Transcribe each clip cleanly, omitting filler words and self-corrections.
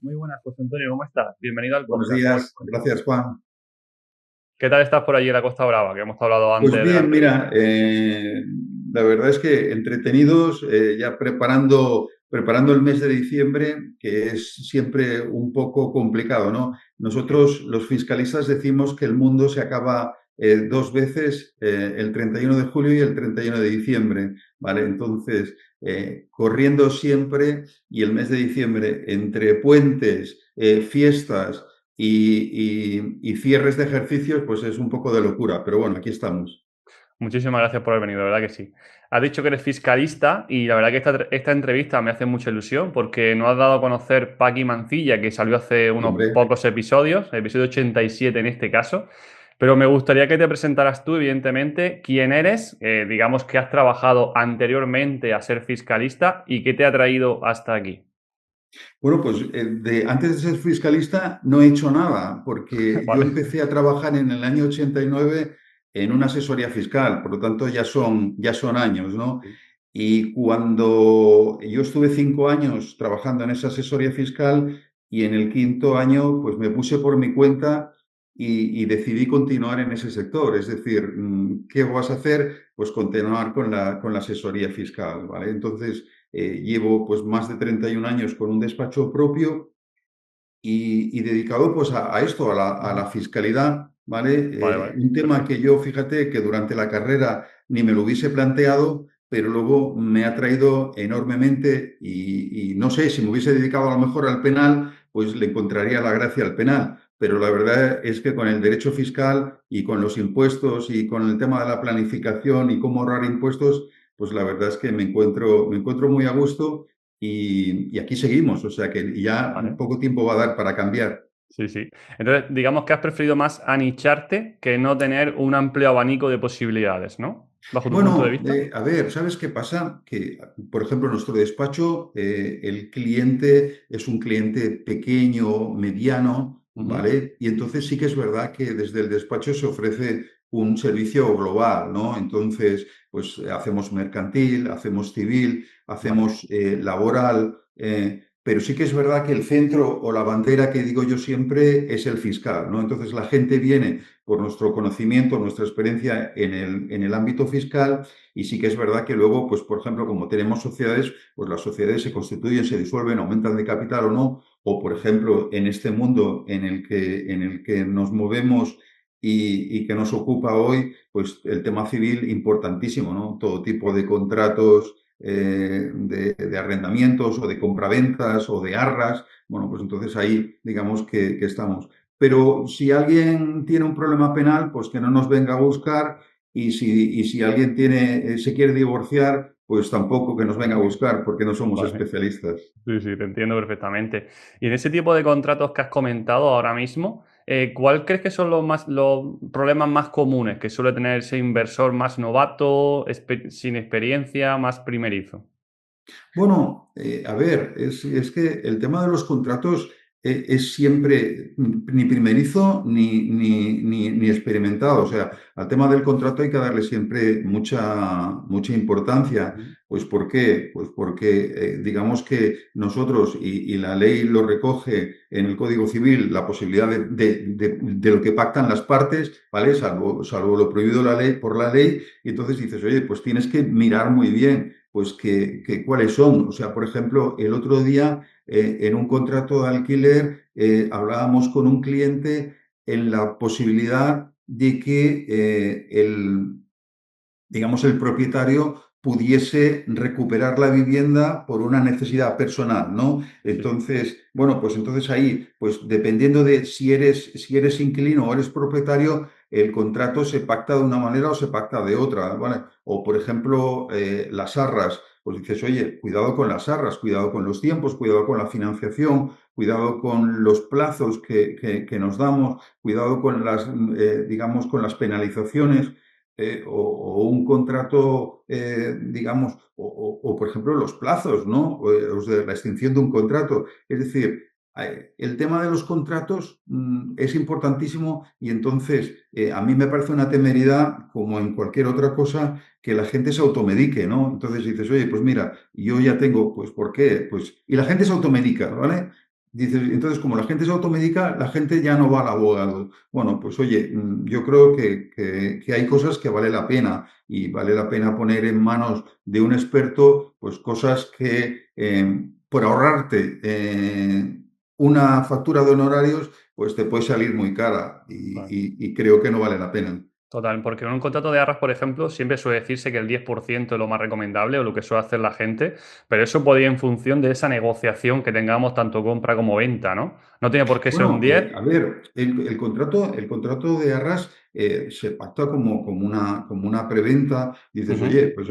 Muy buenas, José Antonio, ¿cómo estás? Bienvenido al Buenos podcast. ¿Cómo te días, encuentras? gracias Juan. ¿Qué tal estás por allí en la Costa Brava? Que hemos hablado Pues antes de la bien, entrevista. mira, la verdad es que entretenidos, ya preparando el mes de diciembre, que es siempre un poco complicado, ¿no? Nosotros, los fiscalistas, decimos que el mundo se acaba dos veces, el 31 de julio y el 31 de diciembre, ¿vale? Entonces, corriendo siempre y el mes de diciembre entre puentes, fiestas y cierres de ejercicios, pues es un poco de locura, pero bueno, aquí estamos. Muchísimas gracias por haber venido, de verdad que sí. Has dicho que eres fiscalista y la verdad que esta entrevista me hace mucha ilusión porque nos has dado a conocer Paqui Mancilla, que salió hace Sí, unos hombre. pocos episodios, el episodio 87 en este caso. Pero me gustaría que te presentaras tú, evidentemente, quién eres, digamos que has trabajado anteriormente a ser fiscalista y qué te ha traído hasta aquí. Bueno, pues antes de ser fiscalista no he hecho nada, porque yo Vale. empecé a trabajar en el año 89 en una asesoría fiscal, por lo tanto ya son años, ¿no? Y cuando yo estuve 5 años trabajando en esa asesoría fiscal y en el quinto año pues me puse por mi cuenta y decidí continuar en ese sector. Es decir, ¿qué vas a hacer? Pues continuar con la asesoría fiscal, ¿vale? Entonces, llevo pues más de 31 años con un despacho propio y dedicado pues a esto, a la fiscalidad, ¿vale? Vale, vale, Un tema perfecto. que yo, fíjate, que durante la carrera ni me lo hubiese planteado, pero luego me ha traído enormemente y no sé, si me hubiese dedicado a lo mejor al penal, pues le encontraría la gracia al penal. Pero la verdad es que con el derecho fiscal y con los impuestos y con el tema de la planificación y cómo ahorrar impuestos, pues la verdad es que me encuentro muy a gusto y aquí seguimos, o sea que ya Vale. poco tiempo va a dar para cambiar. Sí, sí. Entonces, digamos que has preferido más anicharte que no tener un amplio abanico de posibilidades, ¿no? Bajo tu punto de Bueno, vista. a ver, ¿sabes qué pasa? Que, por ejemplo, en nuestro despacho, el cliente es un cliente pequeño, mediano, Ujú. ¿vale? Y entonces sí que es verdad que desde el despacho se ofrece un servicio global, ¿no? Entonces, pues hacemos mercantil, hacemos civil, Vale. hacemos laboral, pero sí que es verdad que el centro o la bandera que digo yo siempre es el fiscal, ¿no? Entonces la gente viene por nuestro conocimiento, nuestra experiencia en el ámbito fiscal y sí que es verdad que luego, pues por ejemplo, como tenemos sociedades, pues las sociedades se constituyen, se disuelven, aumentan de capital o no, o por ejemplo, en este mundo en el que nos movemos y que nos ocupa hoy, pues el tema civil importantísimo, ¿no? Todo tipo de contratos, de arrendamientos o de compraventas o de arras, bueno, pues entonces ahí digamos que estamos. Pero si alguien tiene un problema penal, pues que no nos venga a buscar y si alguien se quiere divorciar, pues tampoco que nos venga a buscar porque no somos Vale. especialistas. Sí, sí, te entiendo perfectamente. Y en ese tipo de contratos que has comentado ahora mismo, ¿cuál crees que son los problemas más comunes que suele tener ese inversor más novato, sin experiencia, más primerizo? Bueno, a ver, es que el tema de los contratos es siempre ni primerizo ni experimentado. O sea, al tema del contrato hay que darle siempre mucha importancia. Ujú. Pues ¿por qué? Pues porque digamos que nosotros, y la ley lo recoge en el Código Civil, la posibilidad de lo que pactan las partes, ¿vale? Salvo lo prohibido por la ley, y entonces dices, oye, pues tienes que mirar muy bien pues cuáles son. O sea, por ejemplo, el otro día en un contrato de alquiler hablábamos con un cliente en la posibilidad de que digamos, el propietario pudiese recuperar la vivienda por una necesidad personal, ¿no? Sí. Entonces, bueno, pues entonces ahí, pues dependiendo de si eres inquilino o eres propietario, el contrato se pacta de una manera o se pacta de otra, ¿vale? O, por ejemplo, las arras, pues dices, oye, cuidado con las arras, cuidado con los tiempos, cuidado con la financiación, cuidado con los plazos que nos damos, cuidado con digamos, con las penalizaciones o un contrato, digamos, o, por ejemplo los plazos, ¿no? O sea, la extinción de un contrato. Es decir, el tema de los contratos es importantísimo y entonces a mí me parece una temeridad, como en cualquier otra cosa, que la gente se automedique, ¿no? Entonces dices, oye, pues mira, yo ya tengo, pues ¿por qué? Pues, y la gente se automedica, ¿vale? Dices, entonces, como la gente se automedica, la gente ya no va al abogado. Bueno, pues oye, yo creo que hay cosas que vale la pena y vale la pena poner en manos de un experto, pues cosas que por ahorrarte una factura de honorarios, pues te puede salir muy cara Vale. y creo que no vale la pena. Total, porque en un contrato de arras, por ejemplo, siempre suele decirse que el 10% es lo más recomendable o lo que suele hacer la gente, pero eso puede ir en función de esa negociación que tengamos tanto compra como venta, ¿no? No tiene por qué ser un Bueno, 10. a ver, el contrato de arras se pacta como una preventa. Dices, Ujú. oye, pues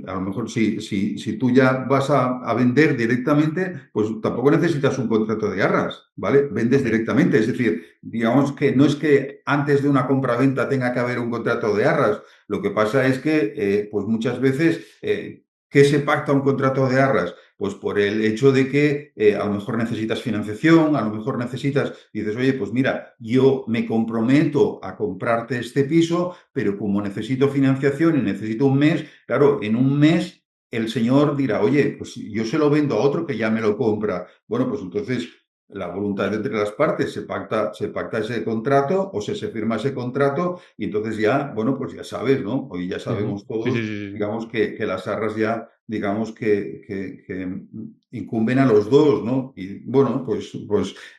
a lo mejor si tú ya vas a vender directamente, pues tampoco necesitas un contrato de arras, ¿vale? Vendes Ok, directamente. Es decir, digamos que no es que antes de una compraventa tenga que haber un contrato de arras. Lo que pasa es que, pues muchas veces, ¿qué se pacta un contrato de arras? Pues por el hecho de que a lo mejor necesitas financiación, a lo mejor dices, oye, pues mira, yo me comprometo a comprarte este piso, pero como necesito financiación y necesito un mes, claro, en un mes el señor dirá, oye, pues yo se lo vendo a otro que ya me lo compra. Bueno, pues entonces la voluntad entre las partes se pacta ese contrato o se firma ese contrato y entonces ya, bueno, pues ya sabes, ¿no? Hoy ya ujú. sabemos Sí, sí, todos, sí, sí. digamos, que las arras ya digamos que incumben a los dos, ¿no? Y bueno, pues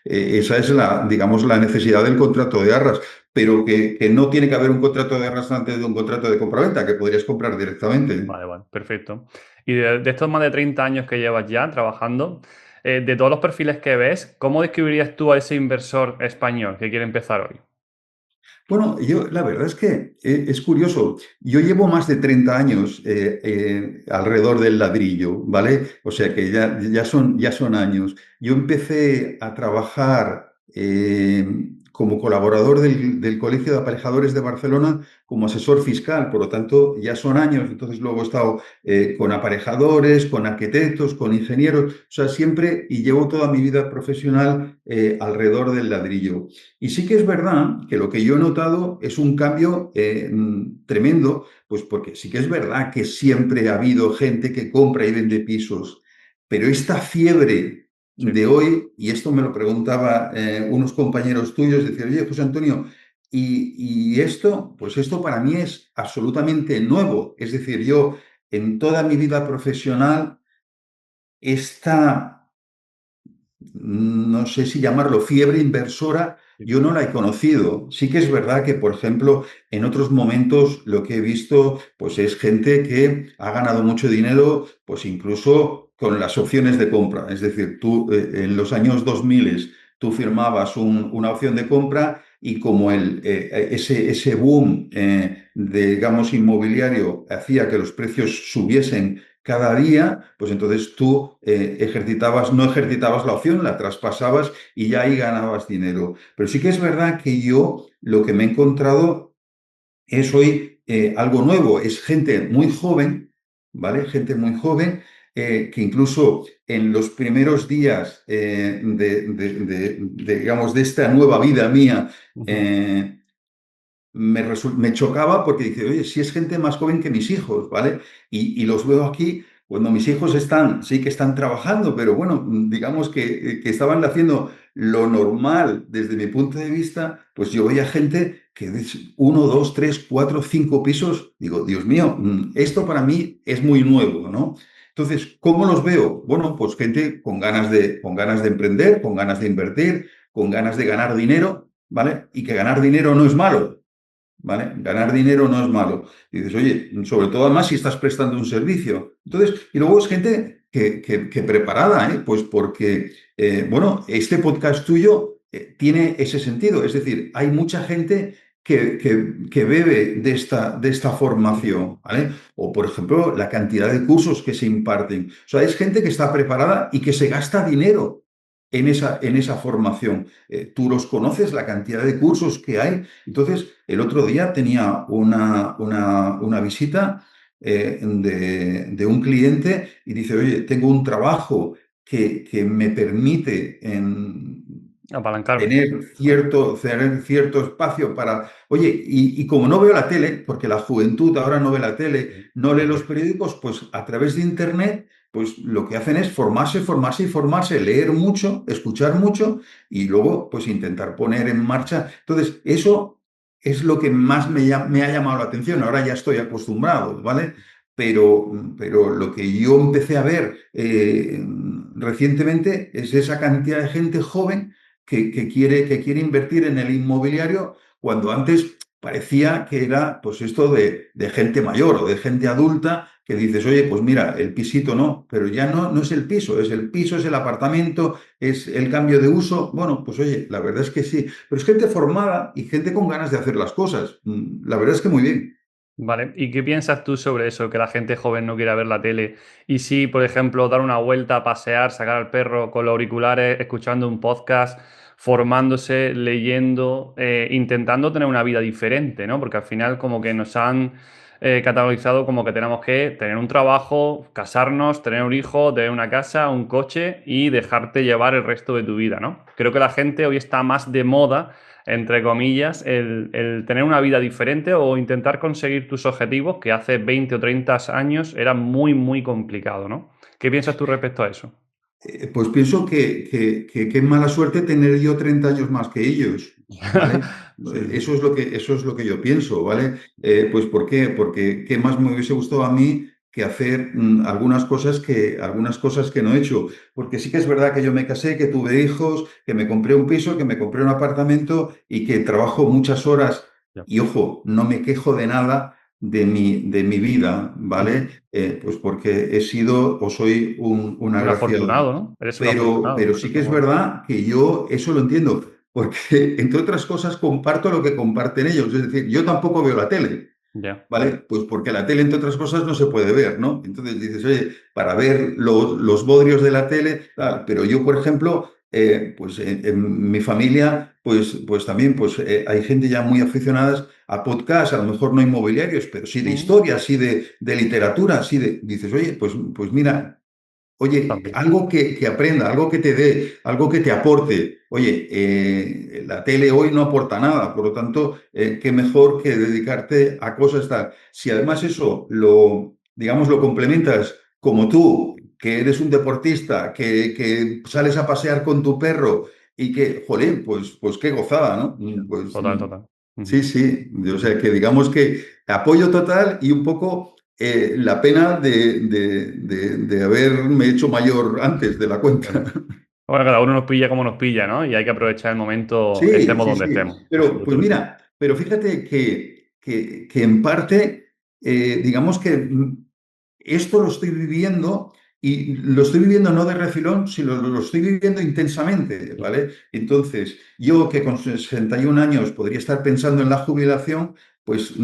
esa es digamos, la necesidad del contrato de arras, pero que no tiene que haber un contrato de arras antes de un contrato de compraventa, que podrías comprar directamente. Vale, vale, perfecto. Y de estos más de 30 años que llevas ya trabajando, de todos los perfiles que ves, ¿cómo describirías tú a ese inversor español que quiere empezar hoy? Bueno, yo la verdad es que es curioso. Yo llevo más de 30 años alrededor del ladrillo, ¿vale? O sea que ya son años. Yo empecé a trabajar como colaborador del Colegio de Aparejadores de Barcelona como asesor fiscal, por lo tanto ya son años. Entonces luego he estado con aparejadores, con arquitectos, con ingenieros, o sea, siempre y llevo toda mi vida profesional alrededor del ladrillo. Y sí que es verdad que lo que yo he notado es un cambio tremendo, pues porque sí que es verdad que siempre ha habido gente que compra y vende pisos, pero esta fiebre Sí, de hoy, y esto me lo preguntaba unos compañeros tuyos, decían, oye, José Antonio, y esto, pues esto para mí es absolutamente nuevo. Es decir, yo en toda mi vida profesional, esta no sé si llamarlo fiebre inversora, sí. yo no la he conocido. Sí que es verdad que, por ejemplo, en otros momentos lo que he visto, pues es gente que ha ganado mucho dinero, pues incluso con las opciones de compra. Es decir, tú en los años 2000 tú firmabas una opción de compra y como ese boom, digamos, inmobiliario hacía que los precios subiesen cada día, pues entonces tú no ejercitabas la opción, la traspasabas y ya ahí ganabas dinero. Pero sí que es verdad que yo lo que me he encontrado es hoy algo nuevo, es gente muy joven, ¿vale? Gente muy joven que incluso en los primeros días digamos, de esta nueva vida mía, Ujú. eh, me chocaba porque dice, oye, si es gente más joven que mis hijos, ¿vale? Y los veo aquí cuando mis hijos sí que están trabajando, pero bueno, digamos que estaban haciendo lo normal desde mi punto de vista, pues yo veía gente que de uno, dos, tres, cuatro, cinco pisos, digo, Dios mío, esto para mí es muy nuevo, ¿no? Entonces, ¿cómo los veo? Bueno, pues gente con ganas de emprender, con ganas de invertir, con ganas de ganar dinero, ¿vale? Y que ganar dinero no es malo. ¿Vale? Ganar dinero no es malo. Y dices, oye, sobre todo además si estás prestando un servicio. Entonces, y luego es gente que preparada, ¿eh? Pues porque, bueno, este podcast tuyo tiene ese sentido. Es decir, hay mucha gente que bebe de esta formación, ¿vale? O, por ejemplo, la cantidad de cursos que se imparten. O sea, es gente que está preparada y que se gasta dinero en esa formación. Tú los conoces, la cantidad de cursos que hay. Entonces, el otro día tenía una visita de un cliente y dice, oye, tengo un trabajo que me permite Apalancarme. tener cierto espacio para, oye, y como no veo la tele, porque la juventud ahora no ve la tele, Sí, no lee los correcto. periódicos, pues a través de Internet pues lo que hacen es formarse, formarse y formarse, leer mucho, escuchar mucho y luego pues intentar poner en marcha. Entonces, eso es lo que más me ha llamado la atención. Ahora ya estoy acostumbrado, ¿vale? Pero lo que yo empecé a ver recientemente es esa cantidad de gente joven que quiere invertir en el inmobiliario cuando antes parecía que era pues esto de gente mayor o de gente adulta que dices, oye, pues mira, el pisito no, pero ya no es el piso, es el piso, es el apartamento, es el cambio de uso. Bueno, pues oye, la verdad es que sí, pero es gente formada y gente con ganas de hacer las cosas. La verdad es que muy bien. Vale, ¿y qué piensas tú sobre eso, que la gente joven no quiera ver la tele? Y si, por ejemplo, dar una vuelta, pasear, sacar al perro con los auriculares, escuchando un podcast, formándose, leyendo, intentando tener una vida diferente, ¿no? Porque al final como que nos han catalogizado como que tenemos que tener un trabajo, casarnos, tener un hijo, tener una casa, un coche y dejarte llevar el resto de tu vida, ¿no? Creo que la gente hoy está más de moda entre comillas, el tener una vida diferente o intentar conseguir tus objetivos que hace 20 o 30 años era muy, muy complicado, ¿no? ¿Qué piensas tú respecto a eso? Pues pienso que qué mala suerte tener yo 30 años más que ellos, ¿vale? Sí, sí. Eso es lo que yo pienso, ¿vale? Pues ¿por qué? Porque qué más me hubiese gustado a mí que hacer algunas cosas que no he hecho. Porque sí que es verdad que yo me casé, que tuve hijos, que me compré un piso, que me compré un apartamento y que trabajo muchas horas. Ya. Y ojo, no me quejo de nada de mi vida, ¿vale? Ujú. Pues porque he sido o soy un Un agraciado. afortunado, ¿no? Eres un afortunado, Pero eso sí que es seguro. verdad que yo eso lo entiendo, porque entre otras cosas comparto lo que comparten ellos. Es decir, yo tampoco veo la tele, Ya. ¿vale? Pues porque la tele, entre otras cosas, no se puede ver, ¿no? Entonces dices, oye, para ver los bodrios de la tele, tal. Pero yo, por ejemplo, pues en mi familia, pues también pues, hay gente ya muy aficionadas a podcasts, a lo mejor no inmobiliarios, pero sí de Ujú. historia, sí de literatura, sí de... Dices, oye, pues mira, oye, También. algo que aprenda, algo que te dé, algo que te aporte. Oye, la tele hoy no aporta nada, por lo tanto, qué mejor que dedicarte a cosas tal. Si además eso digamos, lo complementas como tú, que eres un deportista, que sales a pasear con tu perro y que, jolín, pues qué gozada, ¿no? Ya. Pues Total, total. sí, Ujú. sí. O Sí, sea, sí. que digamos que apoyo total y un poco la pena de haberme hecho mayor antes de la cuenta. Claro. Bueno, cada uno nos pilla como nos pilla, ¿no? Y hay que aprovechar el momento, Sí, estemos sí, donde sí. estemos. Eso Pero, yo pues te lo digo. mira, pero fíjate que en parte, digamos que esto lo estoy viviendo y lo estoy viviendo no de refilón, sino lo estoy viviendo intensamente, Ya. ¿vale? Entonces, yo que con 61 años podría estar pensando en la jubilación, pues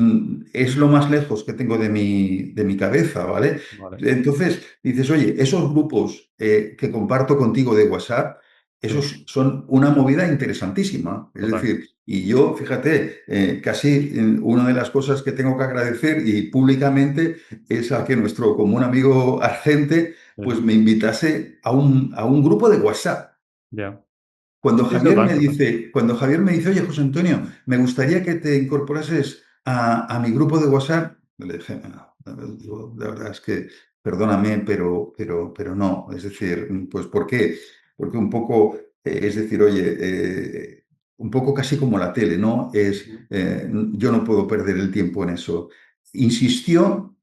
es lo más lejos que tengo de mi cabeza, ¿vale? Vale. Entonces, dices, oye, esos grupos que comparto contigo de WhatsApp, Sí, esos son una movida interesantísima. Es total. decir, y yo, fíjate, casi una de las cosas que tengo que agradecer y públicamente es a que nuestro común amigo Argente Sí. pues me invitase a un grupo de WhatsApp. Ya. Sí, total, total. Cuando Javier me dice, oye, José Antonio, me gustaría que te incorporases a mi grupo de WhatsApp, le dije, "Ah, digo, la verdad es que, perdóname, pero no. Es decir, pues ¿por qué? Porque un poco, es decir, oye, un poco casi como la tele, ¿no? Yo no puedo perder el tiempo en eso. Insistió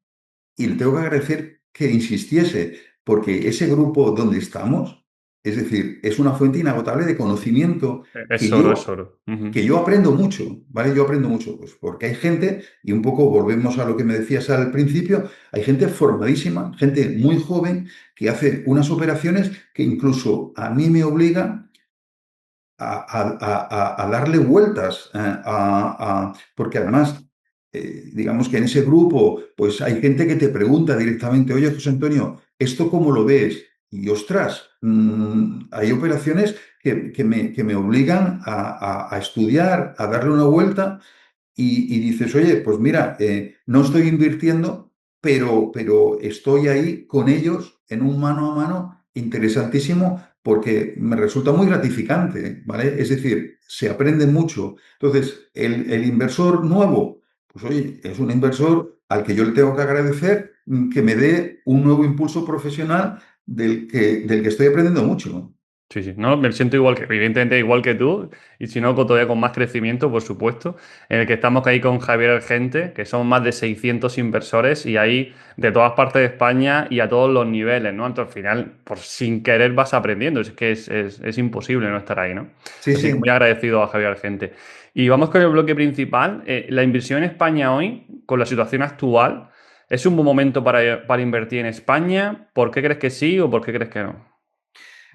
y le tengo que agradecer que insistiese, porque ese grupo donde estamos, es decir, es una fuente inagotable de conocimiento Es oro, es oro. Ujú. que yo aprendo mucho, ¿vale? Yo aprendo mucho, pues porque hay gente, y un poco volvemos a lo que me decías al principio, hay gente formadísima, gente muy joven, que hace unas operaciones que incluso a mí me obligan a darle vueltas, porque además, digamos que en ese grupo, pues hay gente que te pregunta directamente, oye, José Antonio, ¿esto cómo lo ves? Y ostras, hay operaciones que me obligan a estudiar, a darle una vuelta y dices, oye, pues mira, no estoy invirtiendo, pero estoy ahí con ellos en un mano a mano interesantísimo porque me resulta muy gratificante, ¿vale? Es decir, se aprende mucho. Entonces, el inversor nuevo, pues oye, es un inversor al que yo le tengo que agradecer que me dé un nuevo impulso profesional del que estoy aprendiendo mucho. Sí, sí, no, me siento igual que, evidentemente igual que tú, y si no, todavía con más crecimiento, por supuesto, en el que estamos ahí con Javier Argente, que son más de 600 inversores y ahí de todas partes de España y a todos los niveles, ¿no? Entonces, al final, por sin querer vas aprendiendo, es que es imposible no estar ahí, ¿no? Sí, Así que muy sí. agradecido a Javier Argente. Y vamos con el bloque principal. La inversión en España hoy, con la situación actual, ¿es un buen momento para invertir en España? ¿Por qué crees que sí o por qué crees que no?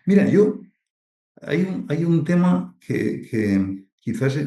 Mira, hay un tema que quizás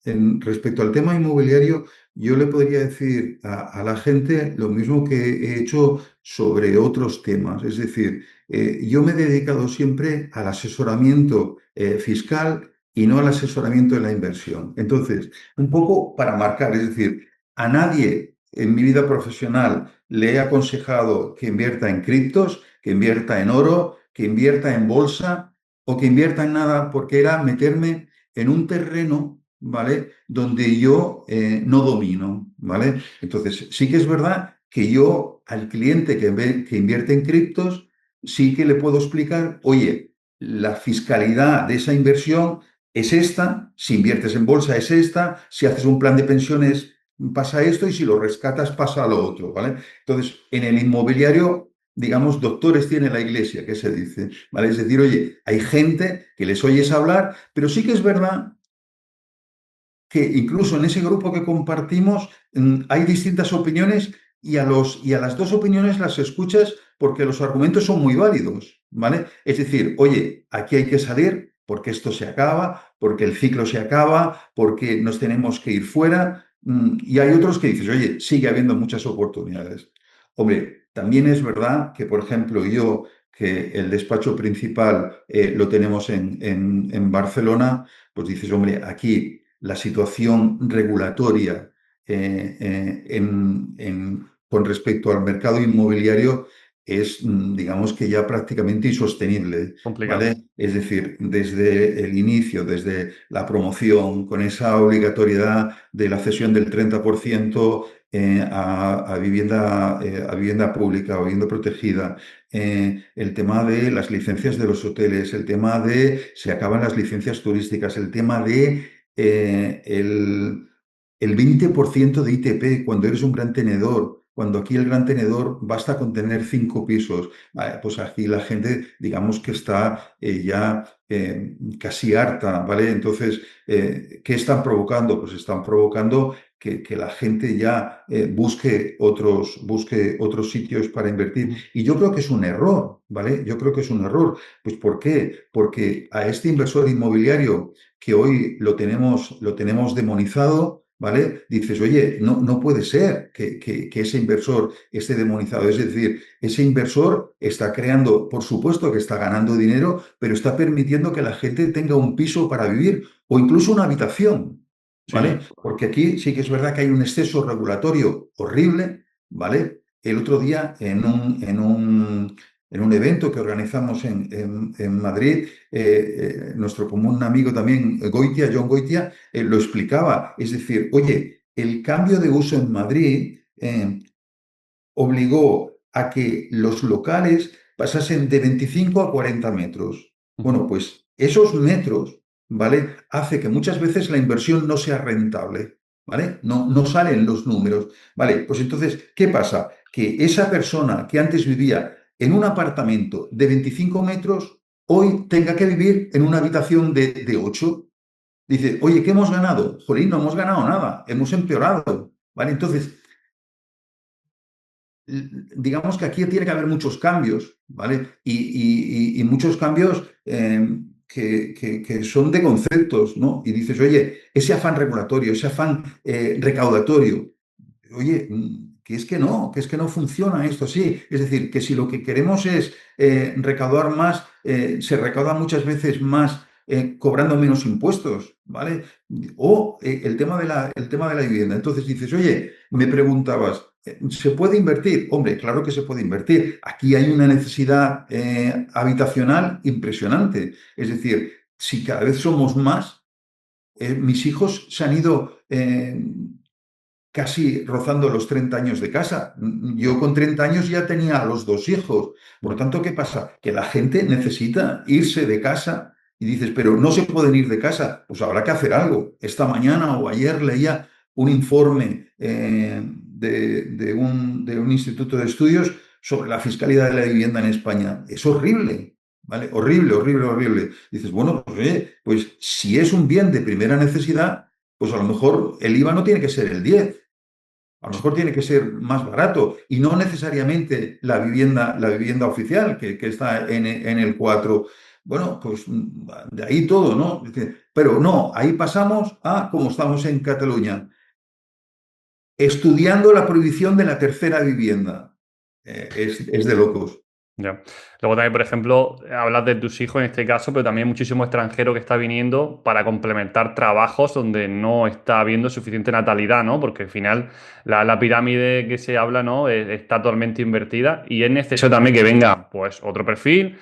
respecto al tema inmobiliario, yo le podría decir a la gente lo mismo que he hecho sobre otros temas. Es decir, yo me he dedicado siempre al asesoramiento fiscal y no al asesoramiento en la inversión. Entonces, un poco para marcar, es decir, a nadie en mi vida profesional le he aconsejado que invierta en criptos, que invierta en oro, que invierta en bolsa o que invierta en nada, porque era meterme en un terreno, ¿vale? Donde yo no domino, ¿vale? Entonces, sí que es verdad que yo al cliente que invierte en criptos, sí que le puedo explicar, oye, la fiscalidad de esa inversión es esta, si inviertes en bolsa es esta, si haces un plan de pensiones pasa esto y si lo rescatas pasa lo otro, ¿vale? Entonces, en el inmobiliario digamos, doctores tiene la iglesia, que se dice, ¿vale? Es decir, oye, hay gente que les oyes hablar, pero sí que es verdad que incluso en ese grupo que compartimos hay distintas opiniones y a las dos opiniones las escuchas porque los argumentos son muy válidos, ¿vale? Es decir, oye, aquí hay que salir porque esto se acaba, porque el ciclo se acaba, porque nos tenemos que ir fuera, y hay otros que dices, oye, sigue habiendo muchas oportunidades. Hombre, también es verdad que, por ejemplo, yo, que el despacho principal lo tenemos en Barcelona, pues dices, hombre, aquí la situación regulatoria con respecto al mercado inmobiliario es, digamos que ya prácticamente insostenible, Complicado. ¿vale? Es decir, desde el inicio, desde la promoción, con esa obligatoriedad de la cesión del 30% a vivienda pública o vivienda protegida, el tema de las licencias de los hoteles, el tema de se acaban las licencias turísticas, el tema de eh, el, el 20% de ITP cuando eres un gran tenedor, cuando aquí el gran tenedor basta con tener 5 pisos. Vale, pues aquí la gente, digamos que está ya casi harta, ¿vale? Entonces, ¿qué están provocando? Pues están provocando que la gente ya busque otros sitios para invertir. Y yo creo que es un error, ¿vale? Yo creo que es un error. Pues ¿por qué? Porque a este inversor inmobiliario que hoy lo tenemos demonizado, ¿vale? Dices, oye, no, no puede ser que ese inversor esté demonizado. Es decir, ese inversor está creando, por supuesto que está ganando dinero, pero está permitiendo que la gente tenga un piso para vivir o incluso una habitación, Sí, sí. ¿vale? Porque aquí sí que es verdad que hay un exceso regulatorio horrible, ¿vale? El otro día en un evento que organizamos en Madrid, nuestro común amigo también, Goitia, John Goitia, lo explicaba. Es decir, oye, el cambio de uso en Madrid obligó a que los locales pasasen de 25 a 40 metros. Ujú. Bueno, pues esos metros, ¿vale? Hace que muchas veces la inversión no sea rentable, ¿vale? No, no salen los números, ¿vale? Pues entonces, ¿qué pasa? Que esa persona que antes vivía en un apartamento de 25 metros, hoy tenga que vivir en una habitación de 8. Dice, oye, ¿qué hemos ganado? Jolín, no hemos ganado nada, hemos empeorado, ¿vale? Entonces, digamos que aquí tiene que haber muchos cambios, ¿vale? Y muchos cambios que son de conceptos, ¿no? Y dices, oye, ese afán regulatorio, ese afán recaudatorio, oye, que es que no funciona esto así. Es decir, que si lo que queremos es recaudar más, se recauda muchas veces más cobrando menos impuestos, ¿vale? O el tema de la vivienda. Entonces dices, oye, me preguntabas, ¿se puede invertir? Hombre, claro que se puede invertir. Aquí hay una necesidad habitacional impresionante. Es decir, si cada vez somos más, mis hijos se han ido casi rozando los 30 años de casa. Yo con 30 años ya tenía a los dos hijos. Por lo Ya. tanto, ¿qué pasa? Que la gente necesita irse de casa y dices, pero no se pueden ir de casa. Pues habrá que hacer algo. Esta mañana o ayer leía un informe de un instituto de estudios sobre la fiscalidad de la vivienda en España. Es horrible. ¿Vale? Horrible, horrible, horrible. Dices, bueno, pues, pues si es un bien de primera necesidad, pues a lo mejor el IVA no tiene que ser el 10, a lo mejor tiene que ser más barato y no necesariamente la vivienda oficial que está en el 4. Bueno, pues de ahí todo, ¿no? Pero no, ahí pasamos a, como estamos en Cataluña, estudiando la prohibición de la tercera vivienda. Es de locos. Ya. Luego también, por ejemplo, hablas de tus hijos en este caso, pero también muchísimo extranjero que está viniendo para complementar trabajos donde no está habiendo suficiente natalidad, ¿no? Porque al final la pirámide que se habla, ¿no? Está totalmente invertida y es necesario también que venga, pues, otro perfil,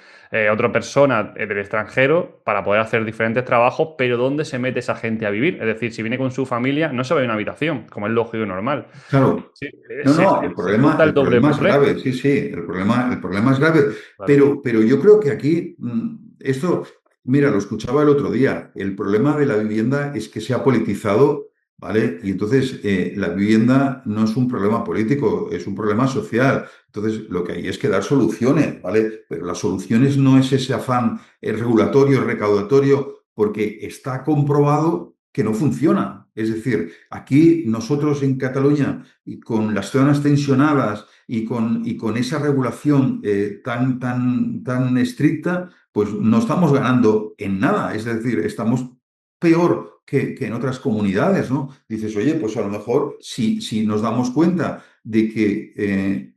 otra persona del extranjero para poder hacer diferentes trabajos, pero ¿dónde se mete esa gente a vivir? Es decir, si viene con su familia, no se va a una habitación, como es lógico y normal. Claro. Sí, No, no, se junta el el doble problema es problema. grave, sí, sí, el problema es grave, Claro. pero yo creo que aquí esto, mira, lo escuchaba el otro día, el problema de la vivienda es que se ha politizado, ¿vale? Y entonces la vivienda no es un problema político, es un problema social. Entonces lo que hay es que dar soluciones, ¿vale? Pero las soluciones no es ese afán regulatorio, recaudatorio, porque está comprobado que no funciona. Es decir, aquí nosotros en Cataluña y con las zonas tensionadas y con esa regulación tan estricta, pues no estamos ganando en nada. Es decir, estamos peor que en otras comunidades, ¿no? Dices, oye, pues a lo mejor si nos damos cuenta de que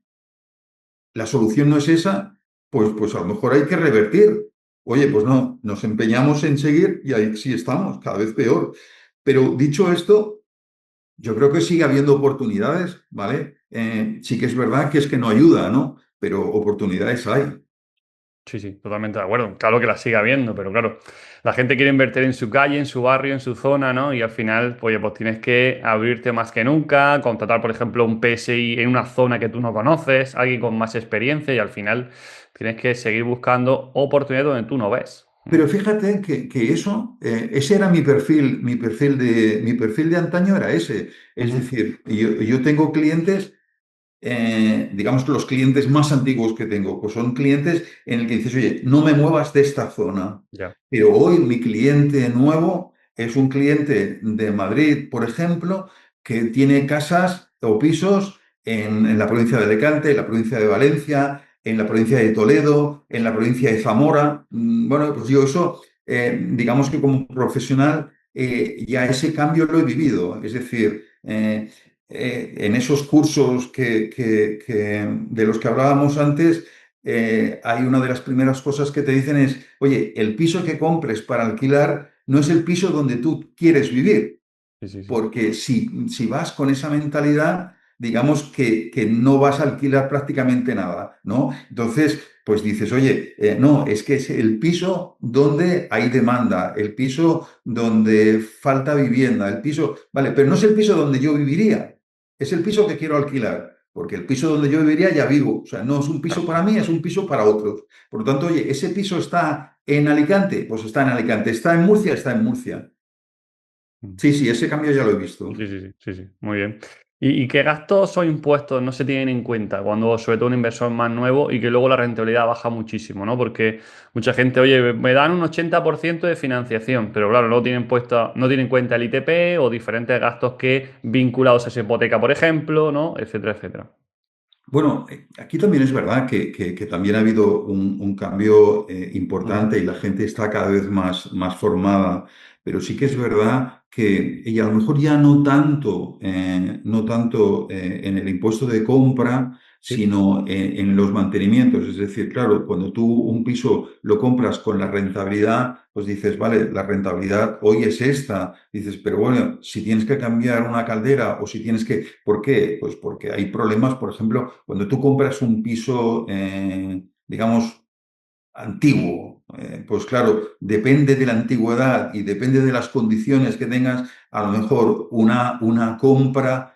la solución no es esa, pues a lo mejor hay que revertir. Oye, pues no, nos empeñamos en seguir y ahí sí estamos, cada vez peor. Pero dicho esto, yo creo que sigue habiendo oportunidades, ¿vale? Sí que es verdad que es que no ayuda, ¿no? Pero oportunidades hay. Sí, sí, totalmente de acuerdo. Claro que la siga habiendo, pero claro, la gente quiere invertir en su calle, en su barrio, en su zona, ¿no? Y al final, oye, pues tienes que abrirte más que nunca, contratar, por ejemplo, un PSI en una zona que tú no conoces, alguien con más experiencia, y al final tienes que seguir buscando oportunidades donde tú no ves. Pero fíjate que eso, ese era mi perfil de antaño era ese. Es Ujú. decir, yo tengo clientes, digamos que los clientes más antiguos que tengo, pues son clientes en el que dices, oye, no me muevas de esta zona. Ya. Pero hoy mi cliente nuevo es un cliente de Madrid, por ejemplo, que tiene casas o pisos en la provincia de Alicante, en la provincia de Valencia, en la provincia de Toledo, en la provincia de Zamora. Bueno, pues yo eso, digamos que como profesional, ya ese cambio lo he vivido. Es decir, en esos cursos de los que hablábamos antes, hay una de las primeras cosas que te dicen es, oye, el piso que compres para alquilar no es el piso donde tú quieres vivir, Sí, sí, sí. porque si vas con esa mentalidad, digamos que no vas a alquilar prácticamente nada, ¿no? Entonces, pues dices, oye, no, es que es el piso donde hay demanda, el piso donde falta vivienda, el piso, vale, pero no es el piso donde yo viviría, es el piso que quiero alquilar. Porque el piso donde yo viviría ya vivo. O sea, no es un piso Claro. para mí, es un piso para otros. Por lo tanto, oye, ¿ese piso está en Alicante? Pues está en Alicante. ¿Está en Murcia? Está en Murcia. Mm. Sí, sí, ese cambio ya lo he Sí, visto. sí, sí, sí, sí, muy bien. ¿Y qué gastos o impuestos no se tienen en cuenta cuando, sobre todo, un inversor más nuevo y que luego la rentabilidad baja muchísimo, ¿no? Porque mucha gente, oye, me dan un 80% de financiación, pero claro, no tienen en cuenta el ITP o diferentes gastos que vinculados a esa hipoteca, por ejemplo, ¿no? Etcétera, etcétera. Bueno, aquí también es verdad que también ha habido un cambio Ujú. importante y la gente está cada vez más formada, pero sí que es verdad que, y a lo mejor ya no tanto en el impuesto de compra, Sí, sino en los mantenimientos. Es decir, claro, cuando tú un piso lo compras con la rentabilidad, pues dices, vale, la rentabilidad hoy es esta. Dices, pero bueno, si tienes que cambiar una caldera o si tienes que... ¿Por qué? Pues porque hay problemas, por ejemplo, cuando tú compras un piso, digamos, antiguo, pues claro, depende de la antigüedad y depende de las condiciones que tengas, a lo mejor una compra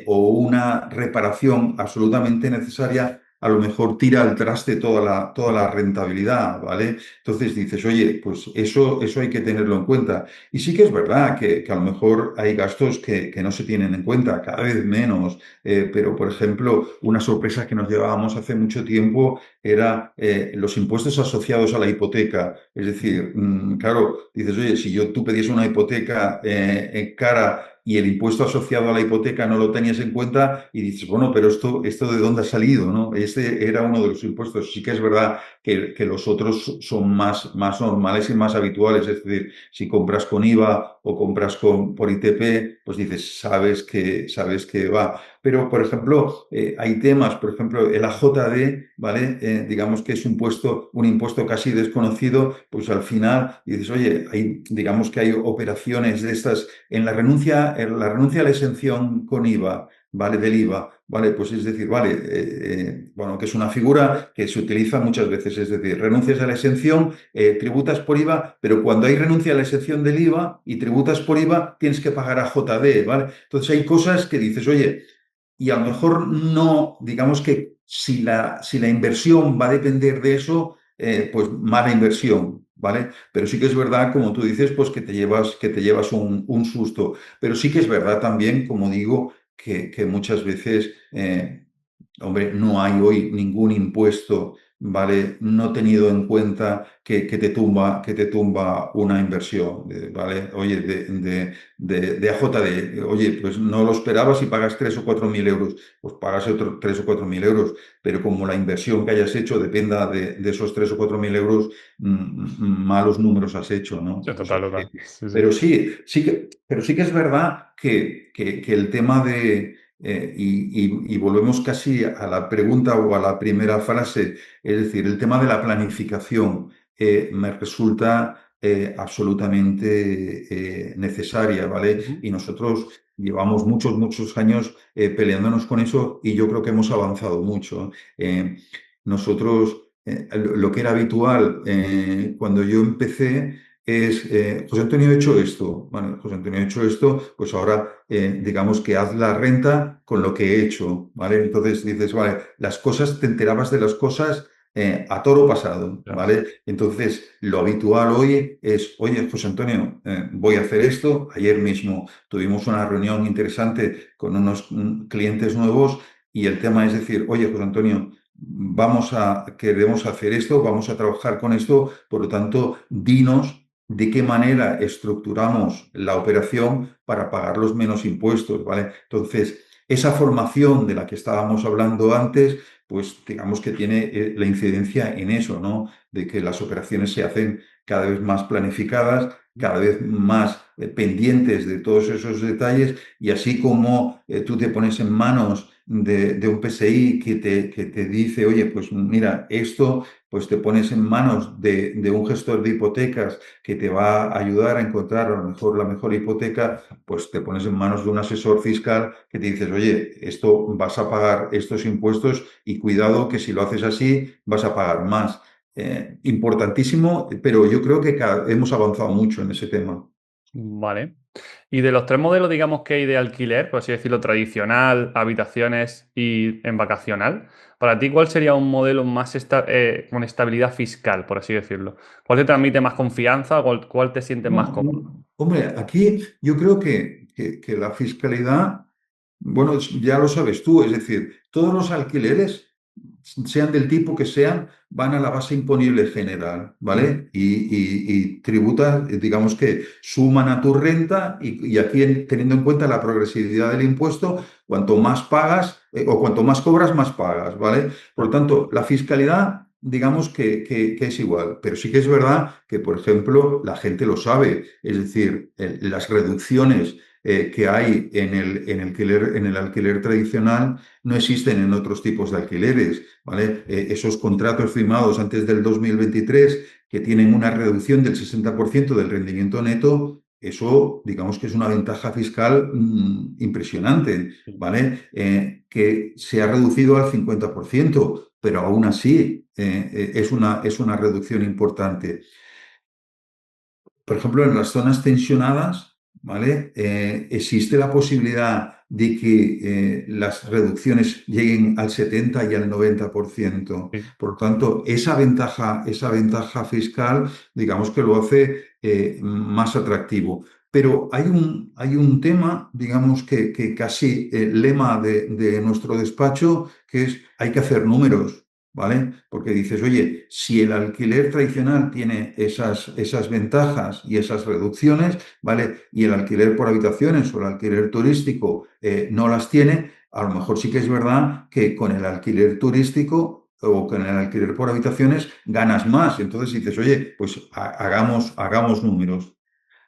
o una reparación absolutamente necesaria, a lo mejor tira al traste toda la rentabilidad, ¿vale? Entonces dices, oye, pues eso hay que tenerlo en cuenta. Y sí que es verdad que a lo mejor hay gastos que no se tienen en cuenta, cada vez menos, pero por ejemplo, una sorpresa que nos llevábamos hace mucho tiempo era los impuestos asociados a la hipoteca. Es decir, claro, dices, oye, si tú pedías una hipoteca cara y el impuesto asociado a la hipoteca no lo tenías en cuenta y dices, bueno, pero esto ¿de dónde ha salido? ¿No? Este era uno de los impuestos. Sí que es verdad que los otros son más normales y más habituales. Es decir, si compras con IVA o compras por ITP, pues dices, sabes que va. Pero, por ejemplo, hay temas, por ejemplo, el AJD, ¿vale? Digamos que es un impuesto casi desconocido, pues al final dices, oye, digamos que hay operaciones de estas en la renuncia a la exención con IVA, ¿vale? Del IVA, ¿vale? Pues es decir, vale, bueno, que es una figura que se utiliza muchas veces, es decir, renuncias a la exención, tributas por IVA, pero cuando hay renuncia a la exención del IVA y tributas por IVA, tienes que pagar a JD, ¿vale? Entonces hay cosas que dices, oye, y a lo mejor no, digamos que si la inversión va a depender de eso, pues mala inversión, ¿vale? Pero sí que es verdad, como tú dices, pues que te llevas un susto. Pero sí que es verdad también, como digo, que muchas veces, hombre, no hay hoy ningún impuesto, ¿vale? No tenido en cuenta que te tumba una inversión, ¿vale? Oye, de AJD, oye, pues no lo esperabas y pagas 3 o 4 mil euros, pues pagas otros 3 o 4 mil euros, pero como la inversión que hayas hecho dependa de esos 3 o 4 mil euros, malos números has hecho, ¿no? Sí, O sea total, total. que, Sí, sí. pero pero sí que es verdad que el tema de y volvemos casi a la pregunta o a la primera frase, es decir, el tema de la planificación me resulta absolutamente necesaria, ¿vale? Ujú. Y nosotros llevamos muchos años peleándonos con eso y yo creo que hemos avanzado mucho. Nosotros, lo que era habitual cuando yo empecé es, José Antonio ha hecho esto, vale, José Antonio ha hecho esto, pues ahora digamos que haz la renta con lo que he hecho, ¿vale? Entonces dices, vale, las cosas, te enterabas de las cosas a toro pasado, Ya. ¿vale? Entonces lo habitual hoy es, oye, José Antonio, voy a hacer esto. Ayer mismo tuvimos una reunión interesante con unos clientes nuevos y el tema es decir, oye, José Antonio, queremos hacer esto, vamos a trabajar con esto, por lo tanto, dinos de qué manera estructuramos la operación para pagar los menos impuestos, ¿vale? Entonces, esa formación de la que estábamos hablando antes, pues digamos que tiene la incidencia en eso, ¿no? De que las operaciones se hacen cada vez más planificadas, cada vez más pendientes de todos esos detalles y así como tú te pones en manos de un PSI que te dice, oye, pues mira, esto, pues te pones en manos de un gestor de hipotecas que te va a ayudar a encontrar a lo mejor la mejor hipoteca, pues te pones en manos de un asesor fiscal que te dices, oye, esto vas a pagar estos impuestos y cuidado que si lo haces así vas a pagar más. Importantísimo, pero yo creo que hemos avanzado mucho en ese tema. Vale. Y de los tres modelos, digamos que hay de alquiler, por así decirlo, tradicional, habitaciones y en vacacional, para ti, ¿cuál sería un modelo más con estabilidad fiscal, por así decirlo? ¿Cuál te transmite más confianza o cuál te sientes más No, cómodo? no. Hombre, aquí yo creo que la fiscalidad, bueno, ya lo sabes tú, es decir, todos los alquileres, sean del tipo que sean, van a la base imponible general, Mm. ¿vale? Y tributan, digamos que suman a tu renta y aquí teniendo en cuenta la progresividad del impuesto, cuanto más pagas o cuanto más cobras, más pagas, ¿vale? Por lo Ya. tanto, la fiscalidad digamos que es igual, pero sí que es verdad que, por ejemplo, la gente lo sabe, es decir, las reducciones que hay en el alquiler tradicional no existen en otros tipos de alquileres, ¿vale? Esos contratos firmados antes del 2023 que tienen una reducción del 60% del rendimiento neto, eso digamos que es una ventaja fiscal impresionante, Sí. ¿vale? Que se ha reducido al 50%, pero aún así es una reducción importante. Por ejemplo, en las zonas tensionadas, ¿vale? Existe la posibilidad de que las reducciones lleguen al 70 y al 90%. Sí. Por lo tanto, esa ventaja fiscal, digamos que lo hace más atractivo. Pero hay un tema, digamos que casi el lema de nuestro despacho, que es hay que hacer números. ¿Vale? Porque dices, oye, si el alquiler tradicional tiene esas ventajas y esas reducciones, ¿vale? Y el alquiler por habitaciones o el alquiler turístico no las tiene, a lo mejor sí que es verdad que con el alquiler turístico o con el alquiler por habitaciones ganas más. Entonces dices, oye, pues hagamos números.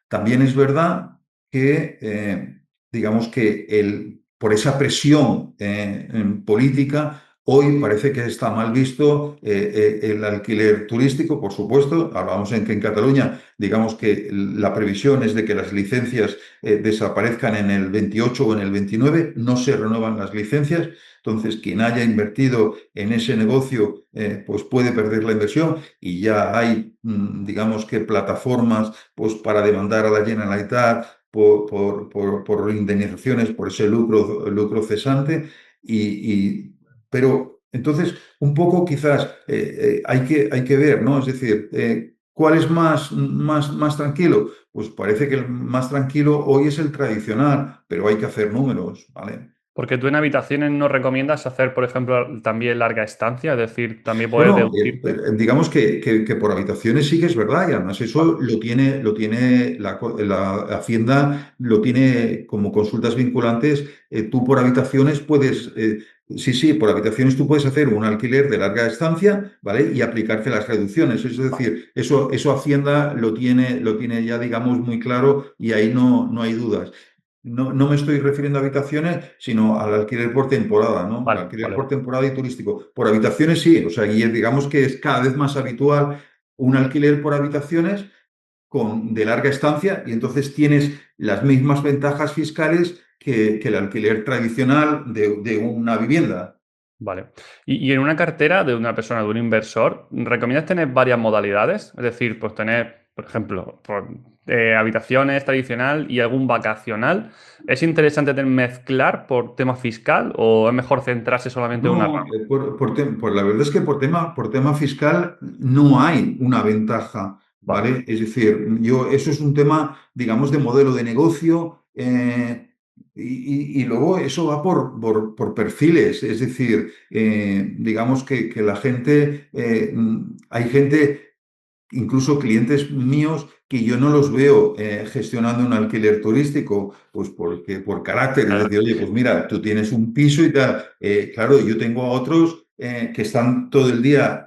También es verdad que, digamos que por esa presión en política, hoy parece que está mal visto el alquiler turístico, por supuesto. Hablábamos en que en Cataluña, digamos que la previsión es de que las licencias desaparezcan en el 28 o en el 29, no se renuevan las licencias. Entonces, quien haya invertido en ese negocio, pues puede perder la inversión y ya hay, digamos que plataformas pues para demandar a la Generalitat por indemnizaciones por ese lucro cesante. Pero entonces, un poco quizás hay que ver, ¿no? Es decir, ¿cuál es más tranquilo? Pues parece que el más tranquilo hoy es el tradicional, pero hay que hacer números, ¿vale? Porque tú en habitaciones no recomiendas hacer, por ejemplo, también larga estancia, es decir, también poder Bueno, deducirte. digamos que por habitaciones sí que es verdad, y además Vale, eso lo tiene la Hacienda, lo tiene como consultas vinculantes. Tú por habitaciones puedes, sí, sí, por habitaciones tú puedes hacer un alquiler de larga estancia, ¿vale? Y aplicarte las reducciones. Es decir, eso Hacienda lo tiene ya, digamos, muy claro y ahí no hay dudas. No me estoy refiriendo a habitaciones, sino al alquiler por temporada, ¿no? Al vale, alquiler vale, por vale. temporada y turístico. Por habitaciones sí, o sea, y digamos que es cada vez más habitual un alquiler por habitaciones de larga estancia y entonces tienes las mismas ventajas fiscales que el alquiler tradicional de una vivienda. Vale. Y en una cartera de una persona, de un inversor, ¿recomiendas tener varias modalidades? Es decir, pues tener, por ejemplo, habitaciones tradicional y algún vacacional. ¿Es interesante mezclar por tema fiscal o es mejor centrarse solamente en una No, rama? la verdad es que por tema fiscal no hay una ventaja, Vale, ¿vale? Es decir, eso es un tema, digamos, de modelo de negocio y luego eso va por perfiles, es decir, digamos que la gente, hay gente incluso clientes míos que yo no los veo gestionando un alquiler turístico, pues porque por carácter, es claro, decir, oye, pues mira, tú tienes un piso y tal. Claro, yo tengo a otros que están todo el día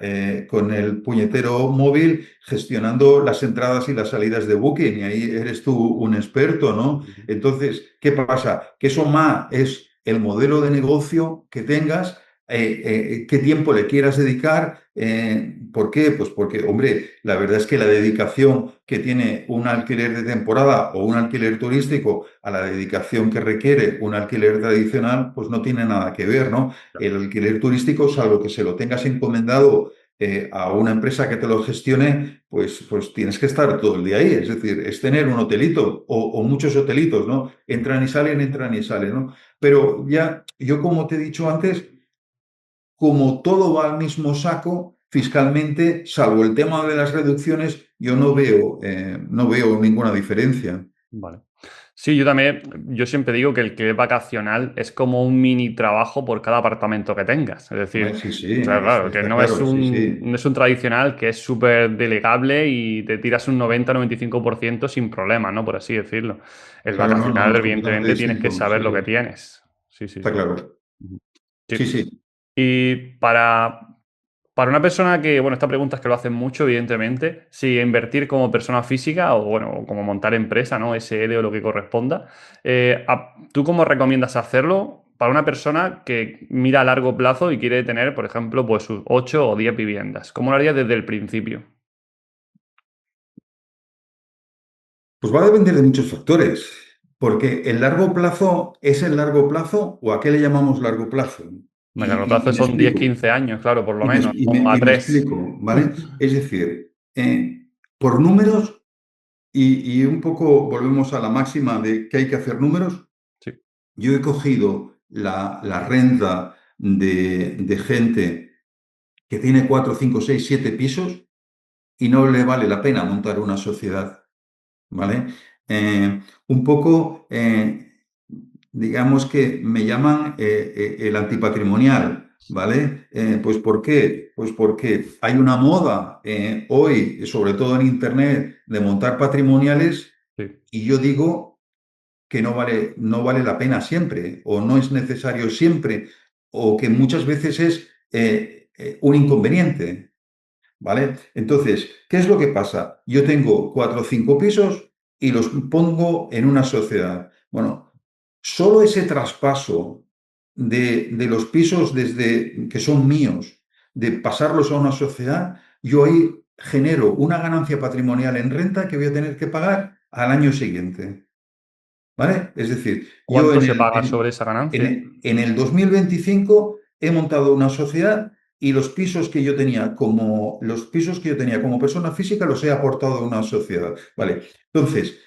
con el puñetero móvil gestionando las entradas y las salidas de Booking, y ahí eres tú un experto, ¿no? Entonces, ¿qué pasa? Que eso más es el modelo de negocio que tengas, qué tiempo le quieras dedicar. ¿Por qué? Pues porque, hombre, la verdad es que la dedicación que tiene un alquiler de temporada o un alquiler turístico a la dedicación que requiere un alquiler tradicional, pues no tiene nada que ver, ¿no? El alquiler turístico, salvo que se lo tengas encomendado a una empresa que te lo gestione, pues tienes que estar todo el día ahí. Es decir, es tener un hotelito o muchos hotelitos, ¿no? Entran y salen, ¿no? Pero ya, yo como te he dicho antes, como todo va al mismo saco, fiscalmente, salvo el tema de las reducciones, yo no veo ninguna diferencia. vale. Sí, yo también, yo siempre digo que el que es vacacional es como un mini trabajo por cada apartamento que tengas. Es decir, Sí, sí, o sea, claro, que está no es claro, sí, sí. no es un tradicional que es súper delegable y te tiras un 90-95% sin problema, ¿no? Por así decirlo. El Claro, no, no, vacacional, es completamente evidentemente, tienes que distinto, saber sí, lo que sí, tienes. Sí, sí, está sí. claro. Ujú. Sí, Sí. sí. Y para una persona que, bueno, esta pregunta es que lo hacen mucho, evidentemente, si invertir como persona física o, bueno, como montar empresa, ¿no? SL o lo que corresponda, ¿tú cómo recomiendas hacerlo para una persona que mira a largo plazo y quiere tener, por ejemplo, pues sus 8 o 10 viviendas? ¿Cómo lo harías desde el principio? Pues va a depender de muchos factores, porque el largo plazo es el largo plazo o a qué le llamamos largo plazo. A largo plazo Y me son 10 explico. 15 años, claro, por lo menos, o a Y me 3. explico, ¿vale? Es decir, por números. y un poco volvemos a la máxima de que hay que hacer números. Sí, Yo he cogido la renta de gente que tiene 4, 5, 6, 7 pisos y no le vale la pena montar una sociedad, ¿vale? Un poco, digamos que me llaman el antipatrimonial, ¿vale? Pues ¿por qué? Pues porque hay una moda hoy, sobre todo en Internet, de montar patrimoniales sí. y yo digo que no vale la pena siempre o no es necesario siempre o que muchas veces es un inconveniente. ¿Vale? Entonces, ¿qué es lo que pasa? Yo tengo 4 o 5 pisos y los pongo en una sociedad. Bueno, solo ese traspaso de los pisos desde que son míos, de pasarlos a una sociedad, yo ahí genero una ganancia patrimonial en renta que voy a tener que pagar al año siguiente. ¿Vale? Es decir, yo ¿Cuánto se paga sobre esa ganancia? en el 2025 he montado una sociedad y los pisos que yo tenía como persona física los he aportado a una sociedad. ¿Vale? Entonces,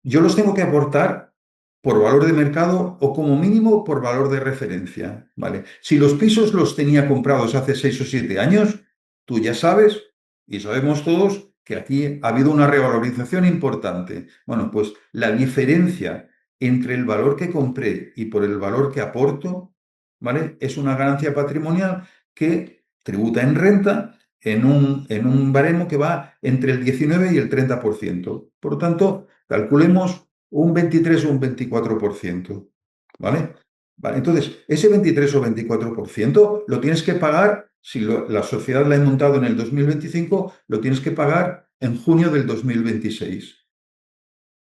yo los tengo que aportar por valor de mercado o como mínimo por valor de referencia, ¿vale? Si los pisos los tenía comprados hace 6 o 7 años, tú ya sabes y sabemos todos que aquí ha habido una revalorización importante. Bueno, pues la diferencia entre el valor que compré y por el valor que aporto, ¿vale? Es una ganancia patrimonial que tributa en renta en un baremo que va entre el 19 y el 30%. Por lo tanto, calculemos un 23 o un 24%, ¿vale? Vale, entonces, ese 23 o 24% lo tienes que pagar, si la sociedad la he montado en el 2025, lo tienes que pagar en junio del 2026,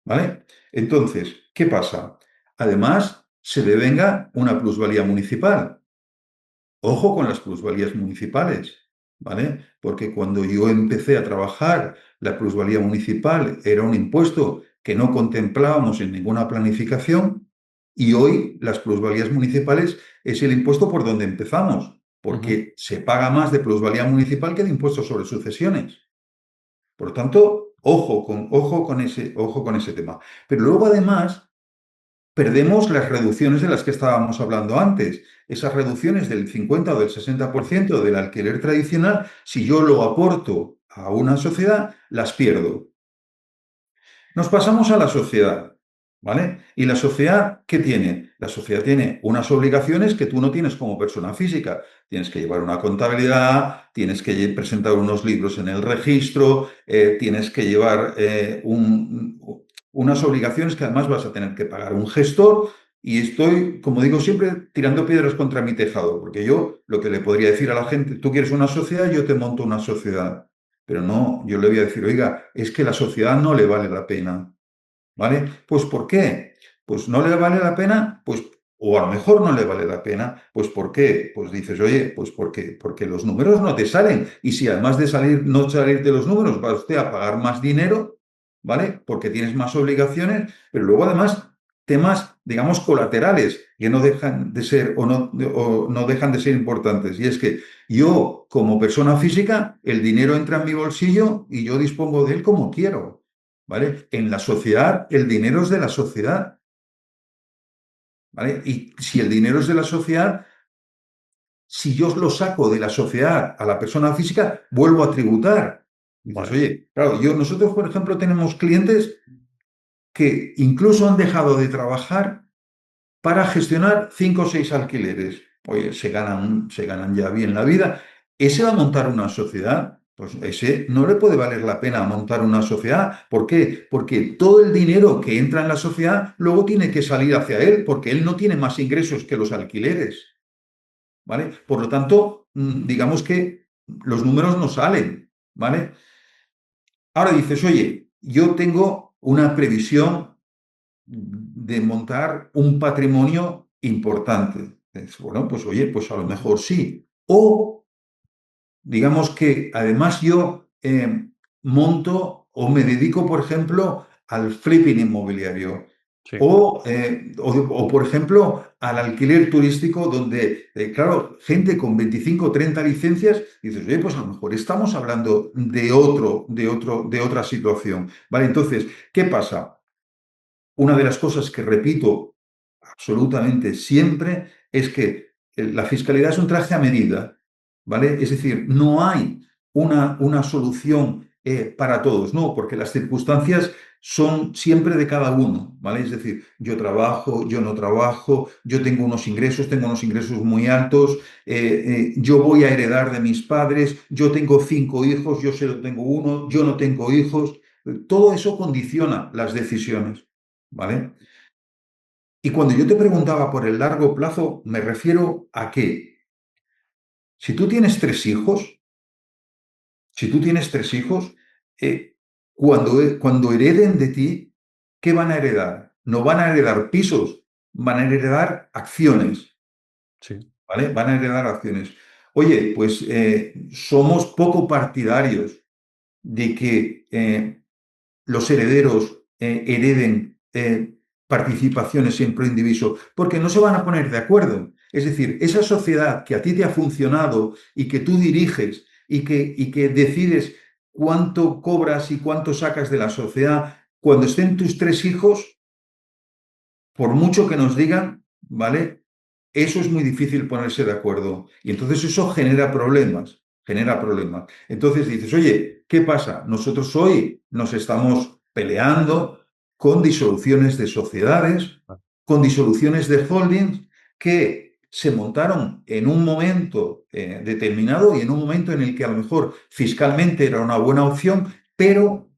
¿vale? Entonces, ¿qué pasa? Además, se devenga una plusvalía municipal. Ojo con las plusvalías municipales, ¿vale? Porque cuando yo empecé a trabajar, la plusvalía municipal era un impuesto que no contemplábamos en ninguna planificación y hoy las plusvalías municipales es el impuesto por donde empezamos, Ujú. porque se paga más de plusvalía municipal que de impuestos sobre sucesiones. Por lo tanto, ojo con ese tema. Pero luego además perdemos las reducciones de las que estábamos hablando antes. Esas reducciones del 50 o del 60% del alquiler tradicional, si yo lo aporto a una sociedad, las pierdo. Nos pasamos a la sociedad, ¿vale? ¿Y la sociedad qué tiene? La sociedad tiene unas obligaciones que tú no tienes como persona física. Tienes que llevar una contabilidad, tienes que presentar unos libros en el registro, tienes que llevar unas obligaciones que además vas a tener que pagar un gestor. Y estoy, como digo siempre, tirando piedras contra mi tejado, porque yo lo que le podría decir a la gente, tú quieres una sociedad, yo te monto una sociedad. Pero no, yo le voy a decir, oiga, es que la sociedad no le vale la pena, ¿vale? Pues ¿por qué? Pues no le vale la pena, pues, o a lo mejor no le vale la pena, pues ¿por qué? Pues dices, oye, pues porque los números no te salen. Y si además de salir, no salir de los números, va usted a pagar más dinero, ¿vale? Porque tienes más obligaciones, pero luego además temas, digamos, colaterales que no dejan de ser o no dejan de ser importantes. Y es que yo, como persona física, el dinero entra en mi bolsillo y yo dispongo de él como quiero. ¿Vale? En la sociedad, el dinero es de la sociedad, ¿vale? Y si el dinero es de la sociedad, si yo lo saco de la sociedad a la persona física, vuelvo a tributar. Dices, Vale. oye, claro, nosotros, por ejemplo, tenemos clientes que incluso han dejado de trabajar para gestionar 5 o 6 alquileres. Oye, se ganan ya bien la vida. Ese va a montar una sociedad. Pues ese no le puede valer la pena montar una sociedad. ¿Por qué? Porque todo el dinero que entra en la sociedad luego tiene que salir hacia él, porque él no tiene más ingresos que los alquileres. ¿Vale? Por lo tanto, digamos que los números no salen. ¿Vale? Ahora dices, oye, yo tengo una previsión de montar un patrimonio importante. Bueno, pues oye, pues a lo mejor sí. O digamos que además yo monto o me dedico, por ejemplo, al flipping inmobiliario. Sí. Por ejemplo, al alquiler turístico, donde, claro, gente con 25 o 30 licencias, dices, oye, pues a lo mejor estamos hablando de otra situación. ¿Vale? Entonces, ¿qué pasa? Una de las cosas que repito absolutamente siempre es que la fiscalidad es un traje a medida, ¿vale? Es decir, no hay una solución para todos, no, porque las circunstancias son siempre de cada uno, ¿vale? Es decir, yo trabajo, yo no trabajo, yo tengo unos ingresos muy altos, yo voy a heredar de mis padres, yo tengo 5 hijos, yo solo tengo uno, yo no tengo hijos. Todo eso condiciona las decisiones, ¿vale? Y cuando yo te preguntaba por el largo plazo, me refiero a que si tú tienes 3 hijos, si tú tienes 3 hijos, eh, cuando hereden de ti, ¿qué van a heredar? No van a heredar pisos, van a heredar acciones, Sí. ¿vale? Van a heredar acciones. Oye, pues somos poco partidarios de que los herederos hereden participaciones en proindiviso, porque no se van a poner de acuerdo. Es decir, esa sociedad que a ti te ha funcionado y que tú diriges y que decides cuánto cobras y cuánto sacas de la sociedad, cuando estén tus 3 hijos, por mucho que nos digan, ¿vale? Eso es muy difícil ponerse de acuerdo. Y entonces eso genera problemas, genera problemas. Entonces dices, oye, ¿qué pasa? Nosotros hoy nos estamos peleando con disoluciones de sociedades, con disoluciones de holdings que se montaron en un momento determinado y en un momento en el que a lo mejor fiscalmente era una buena opción, pero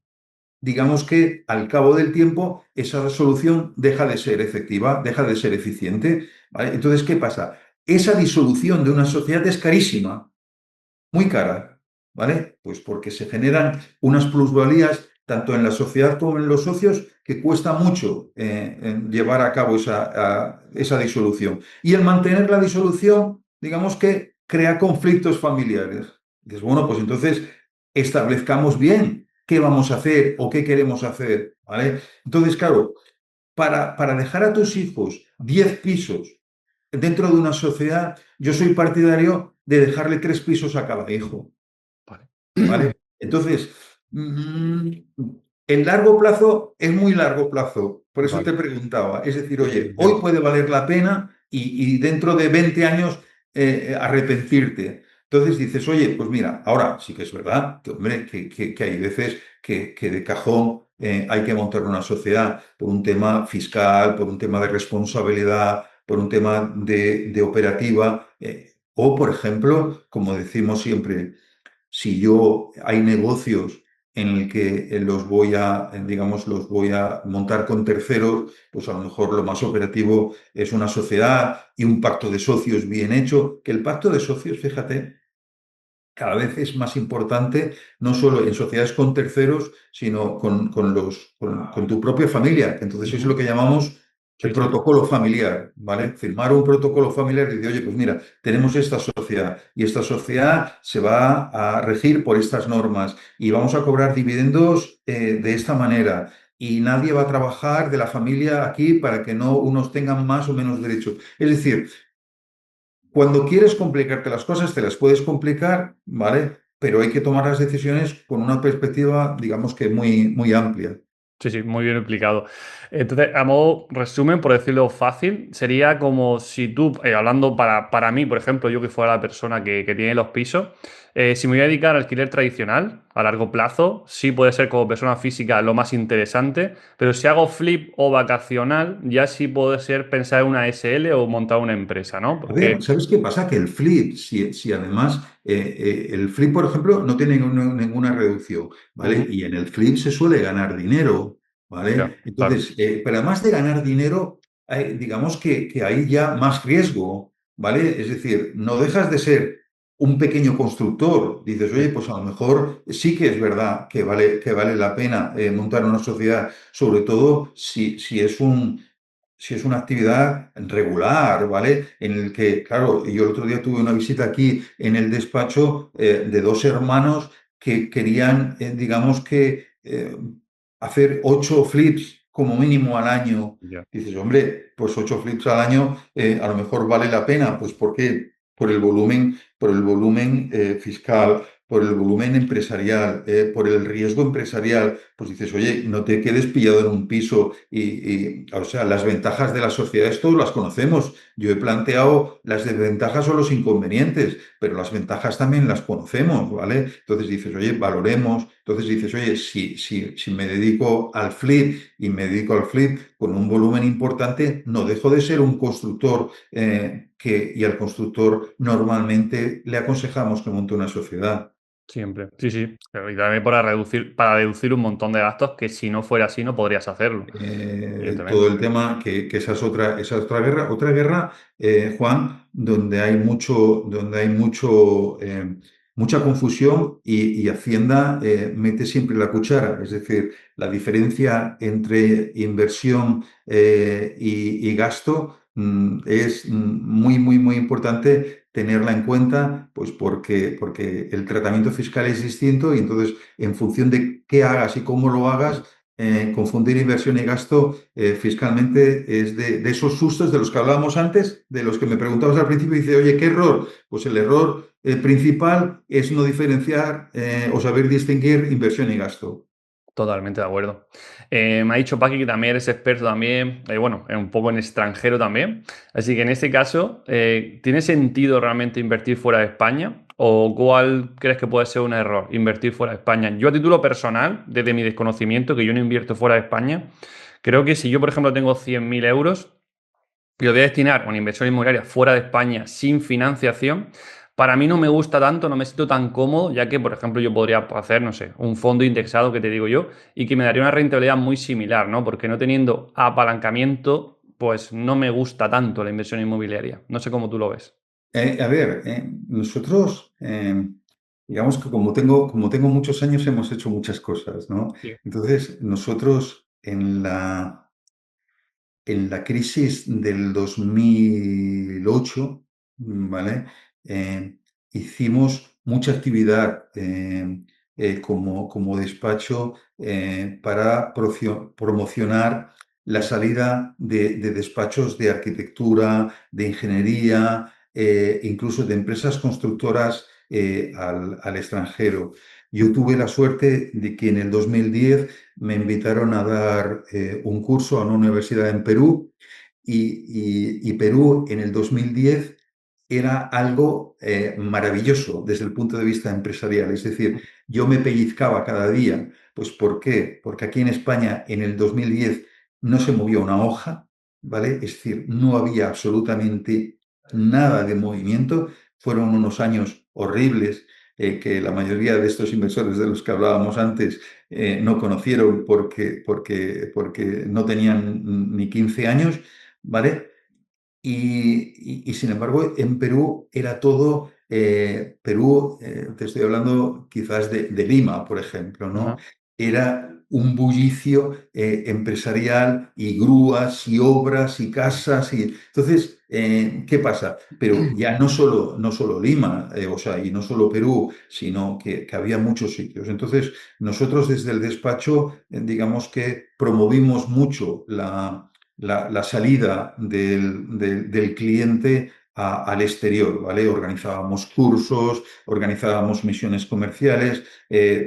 digamos que al cabo del tiempo esa solución deja de ser efectiva, deja de ser eficiente, ¿vale? Entonces, ¿qué pasa? Esa disolución de una sociedad es carísima, muy cara, ¿vale? Pues porque se generan unas plusvalías tanto en la sociedad como en los socios que cuesta mucho en llevar a cabo esa disolución. Y el mantener la disolución, digamos que crea conflictos familiares. Dices, bueno, pues entonces establezcamos bien qué vamos a hacer o qué queremos hacer, ¿vale? Entonces, claro, para dejar a tus hijos 10 pisos dentro de una sociedad, yo soy partidario de dejarle 3 pisos a cada hijo, Vale. ¿vale? Entonces, mm, en largo plazo es muy largo plazo, por eso Vale. te preguntaba. Es decir, Sí, oye, hoy entiendo. puede valer la pena y dentro de 20 años arrepentirte. Entonces dices, oye, pues mira, ahora sí que es verdad que, hombre, que hay veces que de cajón hay que montar una sociedad por un tema fiscal, por un tema de responsabilidad, por un tema de operativa, o, por ejemplo, como decimos siempre, si yo hay negocios en el que digamos, los voy a montar con terceros, pues a lo mejor lo más operativo es una sociedad y un pacto de socios bien hecho, que el pacto de socios, fíjate, cada vez es más importante, no solo en sociedades con terceros, sino con tu propia familia. Entonces es Ujú. lo que llamamos el Sí, sí. protocolo familiar, ¿vale? Sí. Firmar un protocolo familiar y decir, oye, pues mira, tenemos esta sociedad y esta sociedad se va a regir por estas normas y vamos a cobrar dividendos de esta manera. Y nadie va a trabajar de la familia aquí para que no unos tengan más o menos derechos. Es decir, cuando quieres complicarte las cosas, te las puedes complicar, ¿vale? Pero hay que tomar las decisiones con una perspectiva, digamos que muy, muy amplia. Sí, sí, muy bien explicado. Entonces, a modo resumen, por decirlo fácil, sería como si tú, hablando para mí, por ejemplo, yo que fuera la persona que tiene los pisos, si me voy a dedicar al alquiler tradicional a largo plazo, sí puede ser como persona física lo más interesante, pero si hago flip o vacacional, ya sí puede ser pensar en una SL o montar una empresa, ¿no? A ver, Porque... ¿sabes qué pasa? Que el flip, si además el flip, por ejemplo, no tiene ninguna reducción, ¿vale? Ujú. Y en el flip se suele ganar dinero, Ya, ¿vale? claro. Entonces, pero además de ganar dinero, digamos que hay ya más riesgo, ¿vale? Es decir, no dejas de ser un pequeño constructor. Dices, Sí, oye, pues a lo mejor sí que es verdad que vale la pena montar una sociedad, sobre todo si es una actividad regular, ¿vale? En el que, claro, yo el otro día tuve una visita aquí en el despacho de 2 hermanos que querían, digamos que, hacer 8 flips como mínimo al año. Ya. Dices, hombre, pues 8 flips al año a lo mejor vale la pena. Pues ¿por qué? Por el volumen fiscal, por el volumen empresarial, por el riesgo empresarial. Pues dices, oye, no te quedes pillado en un piso o sea, las ventajas de las sociedades todos las conocemos. Yo he planteado las desventajas o los inconvenientes, pero las ventajas también las conocemos, ¿vale? Entonces dices, oye, valoremos. Entonces dices, oye, si me dedico al flip y me dedico al flip con un volumen importante, no dejo de ser un constructor y al constructor normalmente le aconsejamos que monte una sociedad. Siempre. Sí, sí. Pero y también para deducir un montón de gastos que si no fuera así no podrías hacerlo, Todo evidentemente. el tema, que esa es otra guerra, Juan, donde hay mucha confusión y Hacienda mete siempre la cuchara. Es decir, la diferencia entre inversión y gasto es muy, muy, muy importante tenerla en cuenta, pues porque el tratamiento fiscal es distinto y entonces en función de qué hagas y cómo lo hagas, confundir inversión y gasto fiscalmente es de esos sustos de los que hablábamos antes, de los que me preguntabas al principio y dice, oye, ¿qué error? Pues el error principal es no diferenciar o saber distinguir inversión y gasto. Totalmente de acuerdo. Me ha dicho Paqui que también eres experto también, bueno, un poco en extranjero también. Así que en este caso, ¿tiene sentido realmente invertir fuera de España? ¿O cuál crees que puede ser un error, invertir fuera de España? Yo a título personal, desde mi desconocimiento, que yo no invierto fuera de España, creo que si yo, por ejemplo, tengo 100.000 euros, y lo voy a destinar a una inversión inmobiliaria fuera de España sin financiación, para mí no me gusta tanto, no me siento tan cómodo, ya que, por ejemplo, yo podría hacer, no sé, un fondo indexado que te digo yo, y que me daría una rentabilidad muy similar, ¿no? Porque no teniendo apalancamiento, pues no me gusta tanto la inversión inmobiliaria. No sé cómo tú lo ves. A ver, nosotros, digamos que como tengo muchos años, hemos hecho muchas cosas, ¿no? Sí. Entonces, nosotros en la crisis del 2008, ¿vale? Eh, Hicimos mucha actividad como despacho para promocionar la salida de despachos de arquitectura, de ingeniería, incluso de empresas constructoras al extranjero. Yo tuve la suerte de que en el 2010 me invitaron a dar un curso a una universidad en Perú y Perú en el 2010 era algo maravilloso desde el punto de vista empresarial. Es decir, yo me pellizcaba cada día. Pues ¿por qué? Porque aquí en España en el 2010 no se movió una hoja, ¿vale? Es decir, no había absolutamente nada de movimiento. Fueron unos años horribles que la mayoría de estos inversores de los que hablábamos antes no conocieron porque no tenían ni 15 años, ¿vale? Y sin embargo, en Perú era todo, Perú, te estoy hablando quizás de Lima, por ejemplo, ¿no? Ajá. Era un bullicio empresarial y grúas y obras y casas. Entonces, ¿qué pasa? Pero ya no solo Lima, o sea, y no solo Perú, sino que había muchos sitios. Entonces, nosotros desde el despacho, digamos que promovimos mucho la salida del cliente al exterior, ¿vale? Organizábamos cursos, organizábamos misiones comerciales,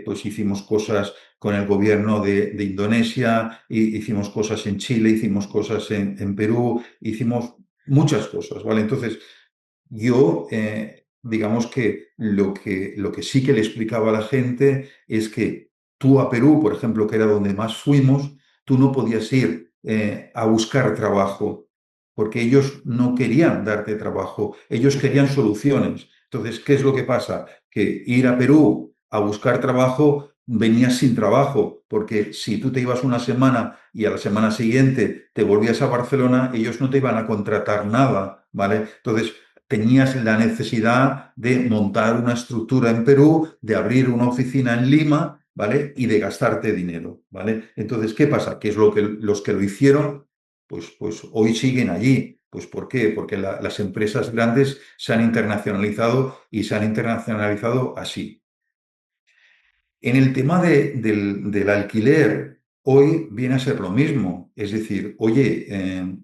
pues hicimos cosas con el gobierno de Indonesia, hicimos cosas en Chile, hicimos cosas en Perú, hicimos muchas cosas, ¿vale? Entonces, yo, digamos que lo que sí que le explicaba a la gente es que tú a Perú, por ejemplo, que era donde más fuimos, tú no podías ir a buscar trabajo, porque ellos no querían darte trabajo, ellos querían soluciones. Entonces, ¿qué es lo que pasa? Que ir a Perú a buscar trabajo, venías sin trabajo, porque si tú te ibas una semana y a la semana siguiente te volvías a Barcelona, ellos no te iban a contratar nada, ¿vale? Entonces, tenías la necesidad de montar una estructura en Perú, de abrir una oficina en Lima, ¿vale? Y de gastarte dinero, ¿vale? Entonces, ¿qué pasa? Que es lo que los que lo hicieron, pues hoy siguen allí. Pues ¿por qué? Porque las empresas grandes se han internacionalizado y se han internacionalizado así. En el tema del alquiler. hoy viene a ser lo mismo. Es decir, oye,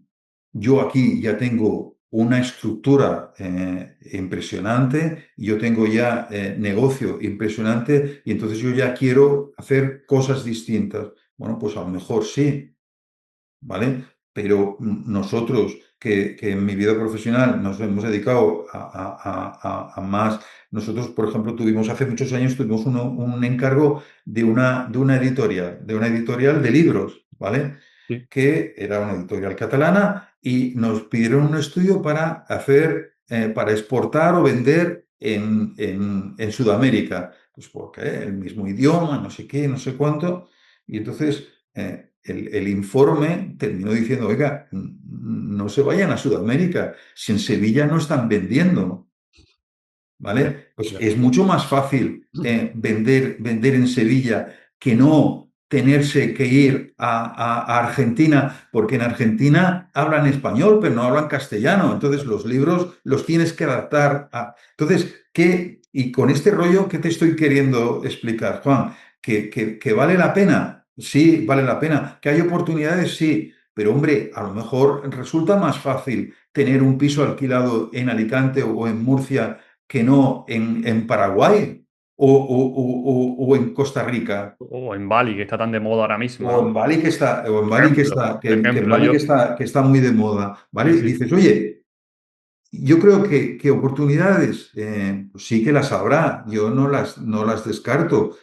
yo aquí ya tengo una estructura impresionante, yo tengo ya negocio impresionante y entonces yo ya quiero hacer cosas distintas. Bueno, pues a lo mejor sí, ¿vale? Pero nosotros que en mi vida profesional nos hemos dedicado a más, nosotros, por ejemplo, tuvimos hace muchos años tuvimos un encargo de una editorial de libros, ¿vale? Sí, Que era una editorial catalana y nos pidieron un estudio para hacer, para exportar o vender en Sudamérica. Pues porque el mismo idioma, no sé qué, no sé cuánto. Y entonces el informe terminó diciendo, oiga, no se vayan a Sudamérica, si en Sevilla no están vendiendo, ya, ¿vale? Pues ya. es mucho más fácil vender en Sevilla que no tenerse que ir a Argentina, porque en Argentina hablan español, pero no hablan castellano. Entonces los libros los tienes que adaptar a... Entonces, ¿qué? Y con este rollo, ¿qué te estoy queriendo explicar, Juan? ¿Que vale la pena? Sí, vale la pena. ¿Que hay oportunidades? Sí. Pero hombre, a lo mejor resulta más fácil tener un piso alquilado en Alicante o en Murcia que no en Paraguay o en Costa Rica. O en Bali, que está tan de moda ahora mismo, O en ¿no? Bali que está, o en Bali Ejemplo, que en ejemplo, Bali yo. que está muy de moda, Sí, ¿vale? sí. Dices, oye, yo creo que oportunidades pues sí que las habrá, yo no las descarto,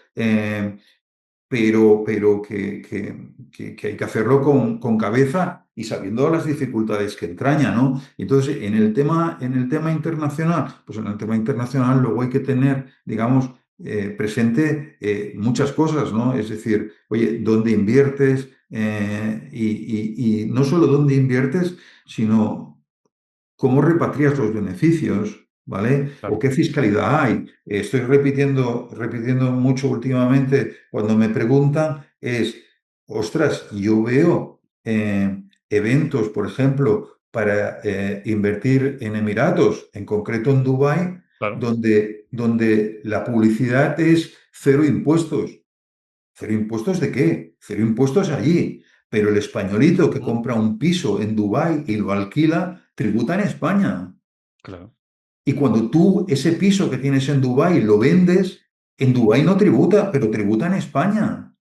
pero que hay que hacerlo con cabeza y sabiendo las dificultades que entraña, ¿no? Entonces, en el tema internacional, pues en el tema internacional luego hay que tener, digamos, presente muchas cosas, ¿no? Es decir, oye, ¿dónde inviertes? Y no solo dónde inviertes, sino cómo repatrias los beneficios, ¿vale? O Claro. qué fiscalidad hay. Estoy repitiendo mucho últimamente cuando me preguntan es, ostras, yo veo eventos, por ejemplo, para invertir en Emiratos, en concreto en Dubái, Claro. donde la publicidad es cero impuestos. ¿Cero impuestos de qué? Cero impuestos allí. Pero el españolito que Ujú. compra un piso en Dubái y lo alquila, tributa en España. Claro. Y cuando tú ese piso que tienes en Dubái lo vendes, en Dubái no tributa, pero tributa en España.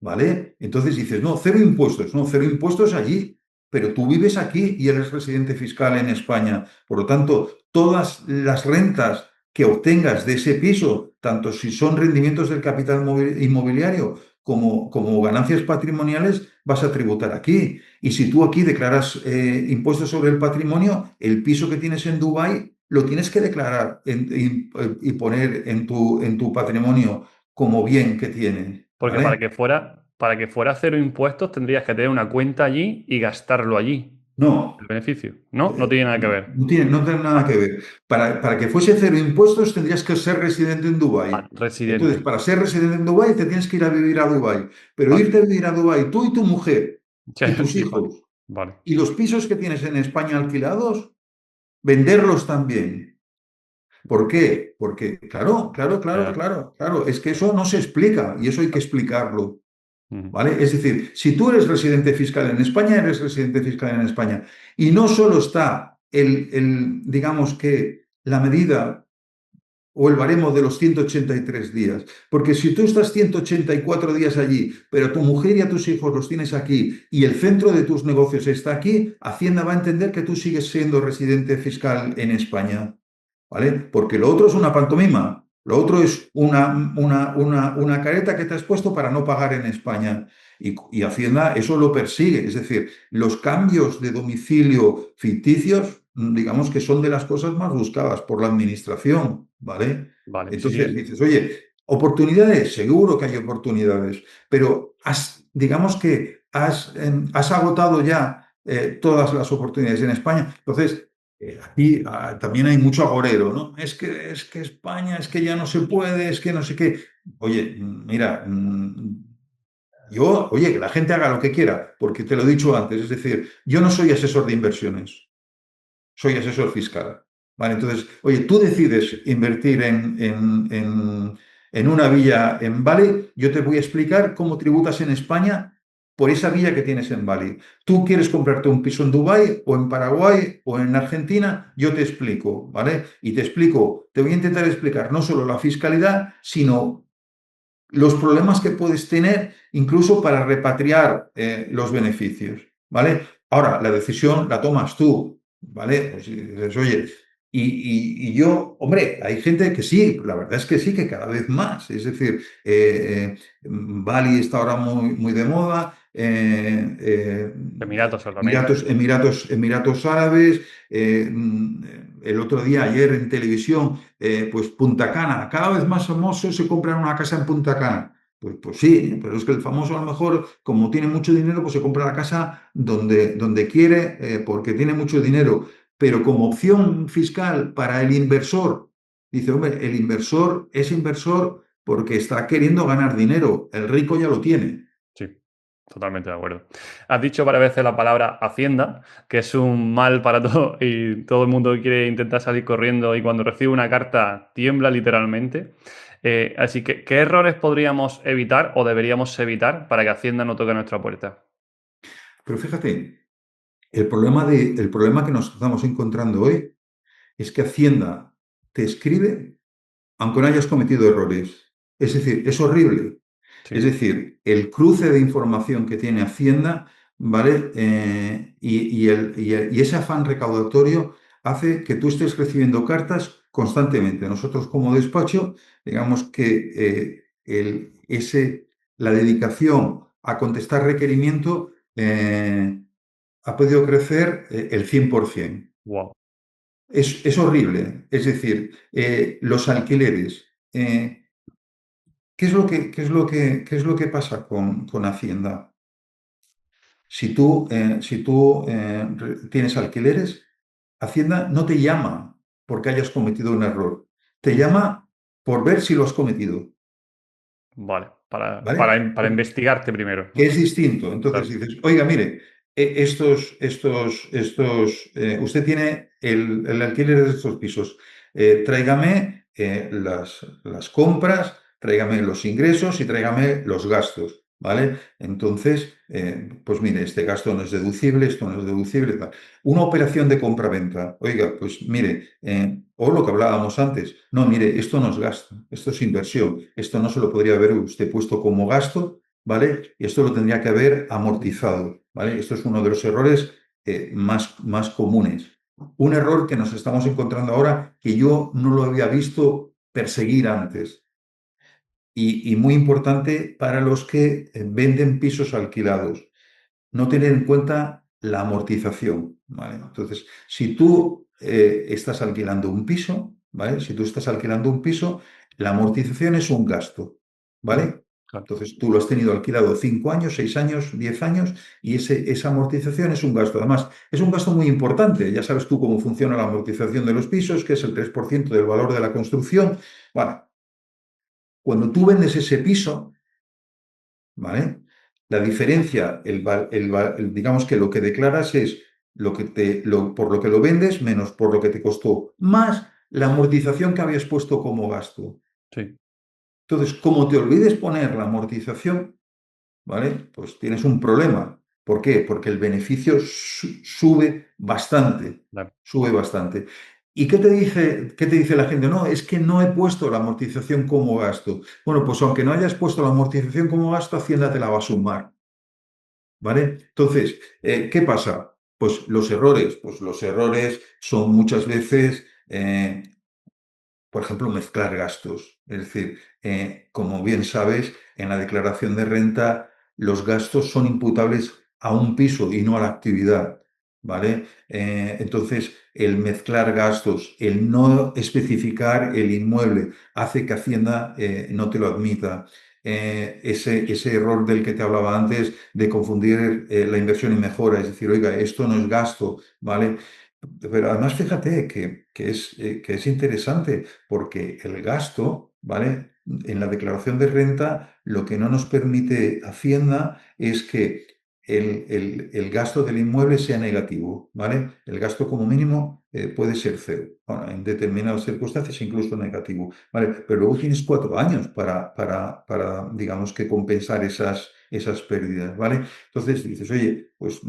¿Vale? Entonces dices, no, cero impuestos, no, cero impuestos allí, pero tú vives aquí y eres residente fiscal en España. Por lo tanto, todas las rentas que obtengas de ese piso, tanto si son rendimientos del capital inmobiliario como ganancias patrimoniales, vas a tributar aquí. Y si tú aquí declaras impuestos sobre el patrimonio, el piso que tienes en Dubái lo tienes que declarar y poner en tu patrimonio como bien que tiene, Porque ¿vale? para que fuera cero impuestos tendrías que tener una cuenta allí y gastarlo allí, el No, beneficio. ¿No? No tiene nada que ver. no tiene nada que ver. Para que fuese cero impuestos tendrías que ser residente en Ah, Dubái. Entonces, residente. para ser residente en Dubái te tienes que ir a vivir a Dubái. Pero Vale. irte a vivir a Dubái, tú y tu mujer y tus Sí, vale. hijos, Vale. y los pisos que tienes en España alquilados, venderlos también. ¿Por qué? Porque, Ya. claro, es que eso no se explica y eso hay que explicarlo. Ujú. ¿Vale? Es decir, si tú eres residente fiscal en España, eres residente fiscal en España. Y no solo está digamos que la medida o el baremo de los 183 días, porque si tú estás 184 días allí, pero tu mujer y a tus hijos los tienes aquí y el centro de tus negocios está aquí, Hacienda va a entender que tú sigues siendo residente fiscal en España. ¿Vale? Porque lo otro es una pantomima, lo otro es una careta que te has puesto para no pagar en España. Y Hacienda eso lo persigue, es decir, los cambios de domicilio ficticios, digamos que son de las cosas más buscadas por la administración, ¿vale? Vale. Sí, Entonces sí. dices, oye, oportunidades, seguro que hay oportunidades, pero digamos que has agotado ya todas las oportunidades en España. Entonces, aquí también hay mucho agorero, ¿no? Es que España, es que ya no se puede, es que no sé qué. Oye, mira, oye, que la gente haga lo que quiera, porque te lo he dicho antes, es decir, yo no soy asesor de inversiones, soy asesor fiscal. ¿Vale? Entonces, oye, tú decides invertir en una villa en Bali, yo te voy a explicar cómo tributas en España por esa villa que tienes en Bali. Tú quieres comprarte un piso en Dubái o en Paraguay o en Argentina, yo te explico, ¿vale? Y te explico, te voy a intentar explicar no solo la fiscalidad, sino los problemas que puedes tener incluso para repatriar los beneficios, ¿vale? Ahora, la decisión la tomas tú, ¿vale? Pues si dices, oye, y yo, hombre, hay gente que sí, la verdad es que sí, que cada vez más. Es decir, Bali está ahora muy, muy de moda, Emiratos Árabes. Emiratos Árabes, el otro día, ayer en televisión, pues Punta Cana, cada vez más famosos se compran una casa en Punta Cana. Pues sí, pero es que el famoso a lo mejor, como tiene mucho dinero, pues se compra la casa donde quiere, porque tiene mucho dinero. Pero como opción fiscal para el inversor, dice, hombre, el inversor es inversor porque está queriendo ganar dinero. El rico ya lo tiene. Sí, totalmente de acuerdo. Has dicho varias veces la palabra Hacienda, que es un mal para todo y todo el mundo quiere intentar salir corriendo y cuando recibe una carta tiembla literalmente. Así que, ¿qué errores podríamos evitar o deberíamos evitar para que Hacienda no toque nuestra puerta? Pero fíjate, el problema que nos estamos encontrando hoy es que Hacienda te escribe aunque no hayas cometido errores. Es decir, es horrible. Es Sí, decir, el cruce de información que tiene Hacienda, ¿vale? Y ese afán recaudatorio hace que tú estés recibiendo cartas constantemente. Nosotros como despacho, digamos que la dedicación a contestar requerimiento ha podido crecer el 100%. wow. Es horrible. Es decir, los alquileres. ¿Qué es lo que pasa con Hacienda? Si tú tienes alquileres, Hacienda no te llama porque hayas cometido un error. Te llama por ver si lo has cometido, Vale, ¿vale? para investigarte primero, Que ¿no? es distinto. Entonces Claro. dices, oiga, mire, usted tiene el alquiler de estos pisos. Tráigame las compras, tráigame los ingresos y tráigame los gastos, ¿vale? Entonces, pues mire, este gasto no es deducible, esto no es deducible, tal. Una operación de compra-venta, oiga, pues mire, o lo que hablábamos antes, no, mire, esto no es gasto, esto es inversión, esto no se lo podría haber usted puesto como gasto, ¿vale? Y esto lo tendría que haber amortizado, ¿vale? Esto es uno de los errores más comunes. Un error que nos estamos encontrando ahora que yo no lo había visto perseguir antes y muy importante para los que venden pisos alquilados no tener en cuenta la amortización, ¿vale? Entonces, si tú estás alquilando un piso, ¿vale? Si tú estás alquilando un piso, la amortización es un gasto, ¿vale? Claro. Entonces, tú lo has tenido alquilado 5 años, 6 años, 10 años y esa amortización es un gasto. Además, es un gasto muy importante. Ya sabes tú cómo funciona la amortización de los pisos, que es el 3% del valor de la construcción. Bueno, cuando tú vendes ese piso, ¿vale? La diferencia, digamos que lo que declaras es por lo que lo vendes menos por lo que te costó, más la amortización que habías puesto como gasto. Sí, Entonces, como te olvides poner la amortización, ¿vale? Pues tienes un problema. ¿Por qué? Porque el beneficio sube bastante, claro. sube bastante. ¿Y qué te dice la gente? No, es que no he puesto la amortización como gasto. Bueno, pues aunque no hayas puesto la amortización como gasto, Hacienda te la va a sumar, ¿vale? Entonces, ¿qué pasa? Pues los errores son muchas veces por ejemplo, mezclar gastos. Es decir, como bien sabes, en la declaración de renta los gastos son imputables a un piso y no a la actividad. ¿Vale? Entonces, el mezclar gastos, el no especificar el inmueble, hace que Hacienda no te lo admita. Ese error del que te hablaba antes de confundir la inversión y mejora, es decir, oiga, esto no es gasto, ¿vale? Pero además fíjate que es interesante porque el gasto, ¿vale? En la declaración de renta, lo que no nos permite Hacienda es que el gasto del inmueble sea negativo, ¿vale? El gasto como mínimo puede ser cero. Bueno, en determinadas circunstancias incluso negativo, ¿vale? Pero luego tienes 4 años digamos que compensar esas pérdidas, ¿vale? Entonces dices, oye, pues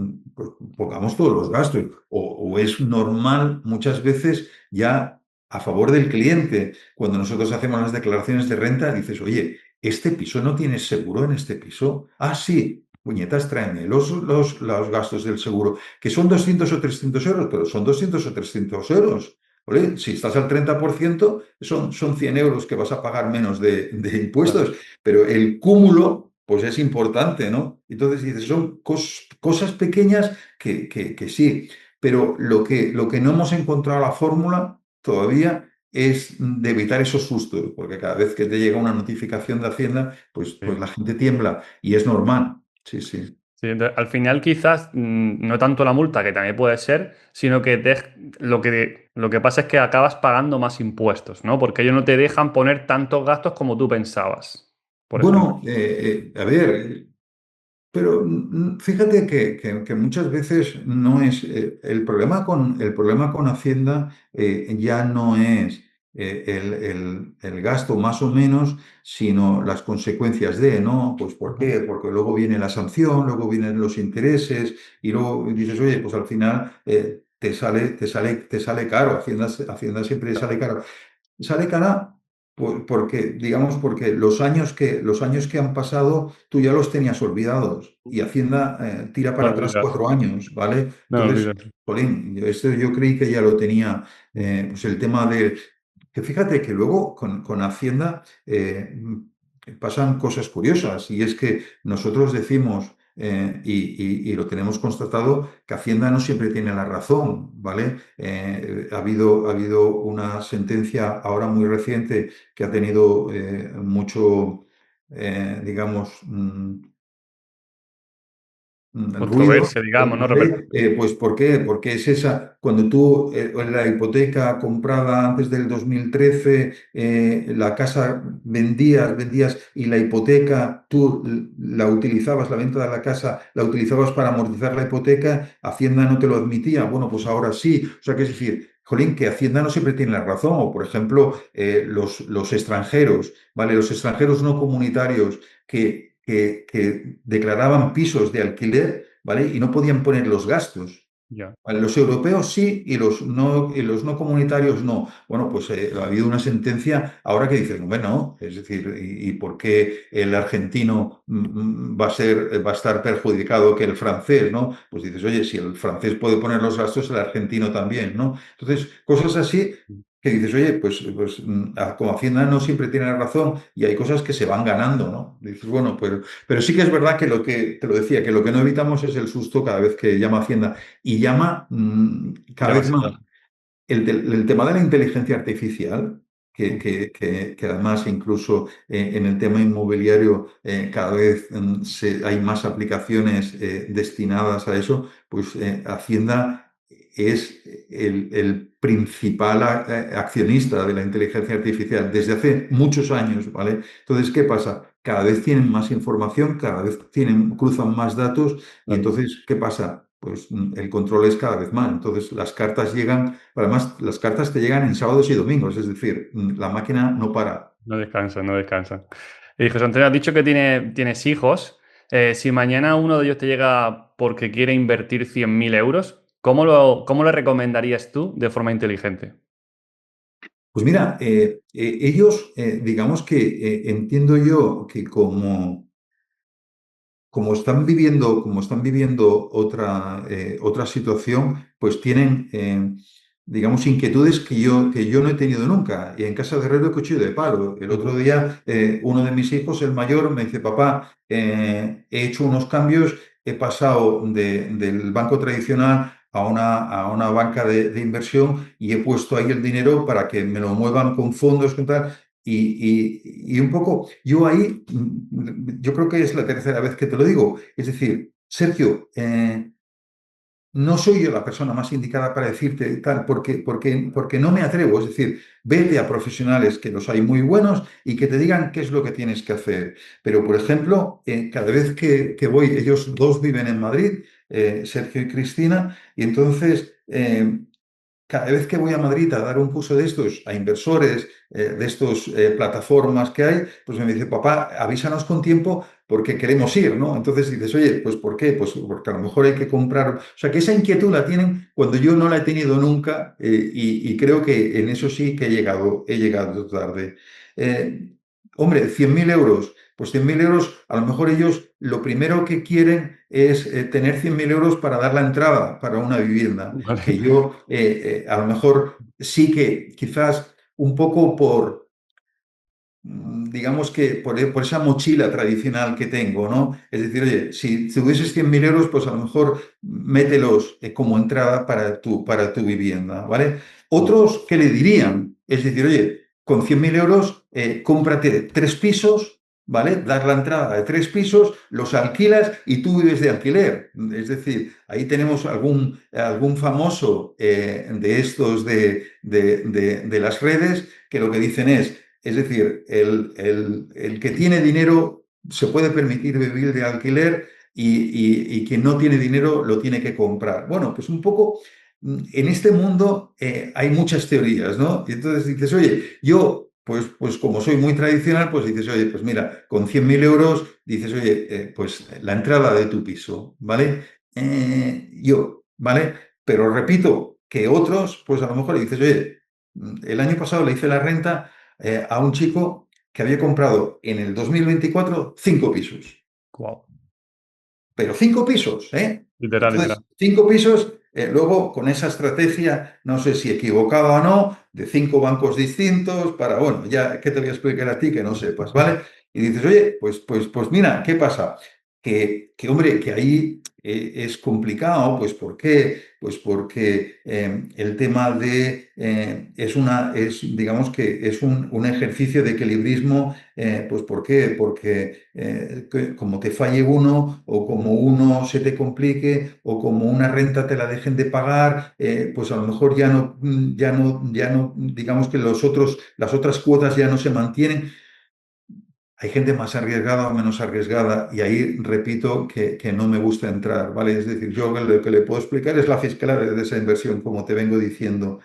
pongamos todos los gastos. O es normal muchas veces ya a favor del cliente. Cuando nosotros hacemos las declaraciones de renta, dices, oye, ¿este piso no tiene seguro en este piso? Ah, sí. Puñetas, tráeme los gastos del seguro, que son 200 o 300 euros, pero son 200 o 300 euros. ¿Vale? Si estás al 30%, son 100 euros que vas a pagar menos de Claro. impuestos, pero el cúmulo, pues es importante, ¿no? Entonces dices, son cosas pequeñas que sí, pero lo que no hemos encontrado la fórmula todavía es de evitar esos sustos, porque cada vez que te llega una notificación de Hacienda, pues Sí. la gente tiembla y es normal. Sí, sí. Sí, entonces, al final quizás no tanto la multa, que también puede ser, sino que lo que pasa es que acabas pagando más impuestos, ¿no? Porque ellos no te dejan poner tantos gastos como tú pensabas, por ejemplo. Bueno, a ver, pero fíjate que muchas veces no es el problema con Hacienda ya no es el gasto más o menos, sino las consecuencias de, ¿no? Pues ¿por Ajá. qué? Porque luego viene la sanción, luego vienen los intereses y luego dices, oye, pues al final te sale caro, Hacienda siempre sale caro. Sale cara porque, digamos, porque los años que han pasado tú ya los tenías olvidados y Hacienda tira No para atrás olvidas, 4 años, ¿vale? no Entonces, olvidas. jolín, yo creí que ya lo tenía, pues el tema de... Que fíjate que luego con Hacienda pasan cosas curiosas y es que nosotros decimos... y lo tenemos constatado que Hacienda no siempre tiene la razón, ¿vale? Ha habido una sentencia ahora muy reciente que ha tenido mucho, digamos, ruido, Controversia, digamos, ¿no? ¿vale? Pues ¿por qué? Porque es esa, cuando tú en la hipoteca comprada antes del 2013, la casa vendías y la hipoteca tú la utilizabas, la venta de la casa la utilizabas para amortizar la hipoteca, Hacienda no te lo admitía, bueno, pues ahora sí, o sea, que es decir... Jolín, que Hacienda no siempre tiene la razón, o por ejemplo, los extranjeros, ¿vale? Los extranjeros no comunitarios que declaraban pisos de alquiler, ¿vale? Y no podían poner los gastos. Ya. ¿Vale? Los europeos sí y los no comunitarios no. Bueno, pues ha habido una sentencia ahora que dicen, bueno, es decir, ¿y por qué el argentino va a estar perjudicado que el francés, ¿no? Pues dices, oye, si el francés puede poner los gastos, el argentino también, ¿no? Entonces, cosas así que dices, oye, pues como Hacienda no siempre tiene razón y hay cosas que se van ganando, ¿no? Dices, bueno, pero sí que es verdad que te lo decía, que lo que no evitamos es el susto cada vez que llama Hacienda y llama cada vez más. Demasiado. El tema de la inteligencia artificial, que, Mm. que- que además incluso en el tema inmobiliario cada vez hay más aplicaciones destinadas a eso, pues Hacienda es el principal accionista de la inteligencia artificial desde hace muchos años, ¿vale? Entonces, ¿qué pasa? Cada vez tienen más información, cada vez cruzan más datos y Claro. entonces, ¿qué pasa? Pues el control es cada vez más. Entonces, las cartas llegan, además, las cartas te llegan en sábados y domingos, es decir, la máquina no para. No descansa, no descansa. Y José Antonio, has dicho que tienes hijos. Si mañana uno de ellos te llega porque quiere invertir 100.000 euros, ¿cómo le recomendarías tú de forma inteligente? Pues mira, ellos, digamos que entiendo yo que como están viviendo otra situación, pues tienen, digamos, inquietudes que yo no he tenido nunca. Y en casa de herrero, cuchillo de palo. El otro Ujú. día, uno de mis hijos, el mayor, me dice, papá, he hecho unos cambios, he pasado del banco tradicional a una banca de inversión y he puesto ahí el dinero para que me lo muevan con fondos, con tal. Y un poco, yo ahí, yo creo que es la tercera vez que te lo digo. Es decir, Sergio, no soy yo la persona más indicada para decirte tal, porque no me atrevo. Es decir, vete a profesionales que los hay muy buenos y que te digan qué es lo que tienes que hacer. Pero, por ejemplo, cada vez que voy, ellos dos viven en Madrid, Sergio y Cristina, y entonces cada vez que voy a Madrid a dar un curso de estos a inversores, de estos plataformas que hay, pues me dice, papá, avísanos con tiempo porque queremos ir, ¿no? Entonces dices, oye, pues ¿por qué? Pues porque a lo mejor hay que comprar. O sea, que esa inquietud la tienen cuando yo no la he tenido nunca, y creo que en eso sí que he llegado tarde. Eh, Hombre, 100.000 euros. Pues 100.000 euros, a lo mejor ellos lo primero que quieren es tener 100.000 euros para dar la entrada para una vivienda, Vale. que yo a lo mejor sí que quizás un poco digamos que por esa mochila tradicional que tengo, ¿no? Es decir, oye, si tuvieses 100.000 euros, pues a lo mejor mételos como entrada para tu vivienda, ¿vale? Otros que le dirían, es decir, oye, con 100.000 euros, cómprate 3 pisos, ¿vale? Dar la entrada de 3 pisos, los alquilas y tú vives de alquiler. Es decir, ahí tenemos algún famoso de estos de las redes que lo que dicen es decir, el que tiene dinero se puede permitir vivir de alquiler y quien no tiene dinero lo tiene que comprar. Bueno, pues un poco en este mundo hay muchas teorías, ¿no? Y entonces dices, oye, yo, pues como soy muy tradicional, pues dices, oye, pues mira, con 100.000 euros, dices, oye, pues la entrada de tu piso, ¿vale? ¿Vale? Pero repito que otros, pues a lo mejor dices, oye, el año pasado le hice la renta a un chico que había comprado en el 2024 5 pisos. Wow. Pero 5 pisos, ¿eh? Literal, literal. Entonces, 5 pisos, luego con esa estrategia, no sé si equivocada o no, de 5 bancos distintos, para, bueno, ya, ¿qué te voy a explicar a ti que no sepas, ¿vale? Y dices, oye, pues mira, ¿qué pasa? Hombre, que ahí es complicado, pues ¿por qué? Pues porque el tema digamos que es un ejercicio de equilibrismo. Pues ¿por qué? Porque como te falle uno o como uno se te complique o como una renta te la dejen de pagar, pues a lo mejor ya no, digamos que las otras cuotas ya no se mantienen. Hay gente más arriesgada o menos arriesgada y ahí repito que no me gusta entrar, ¿vale? Es decir, yo lo que le puedo explicar es la fiscalidad de esa inversión, como te vengo diciendo.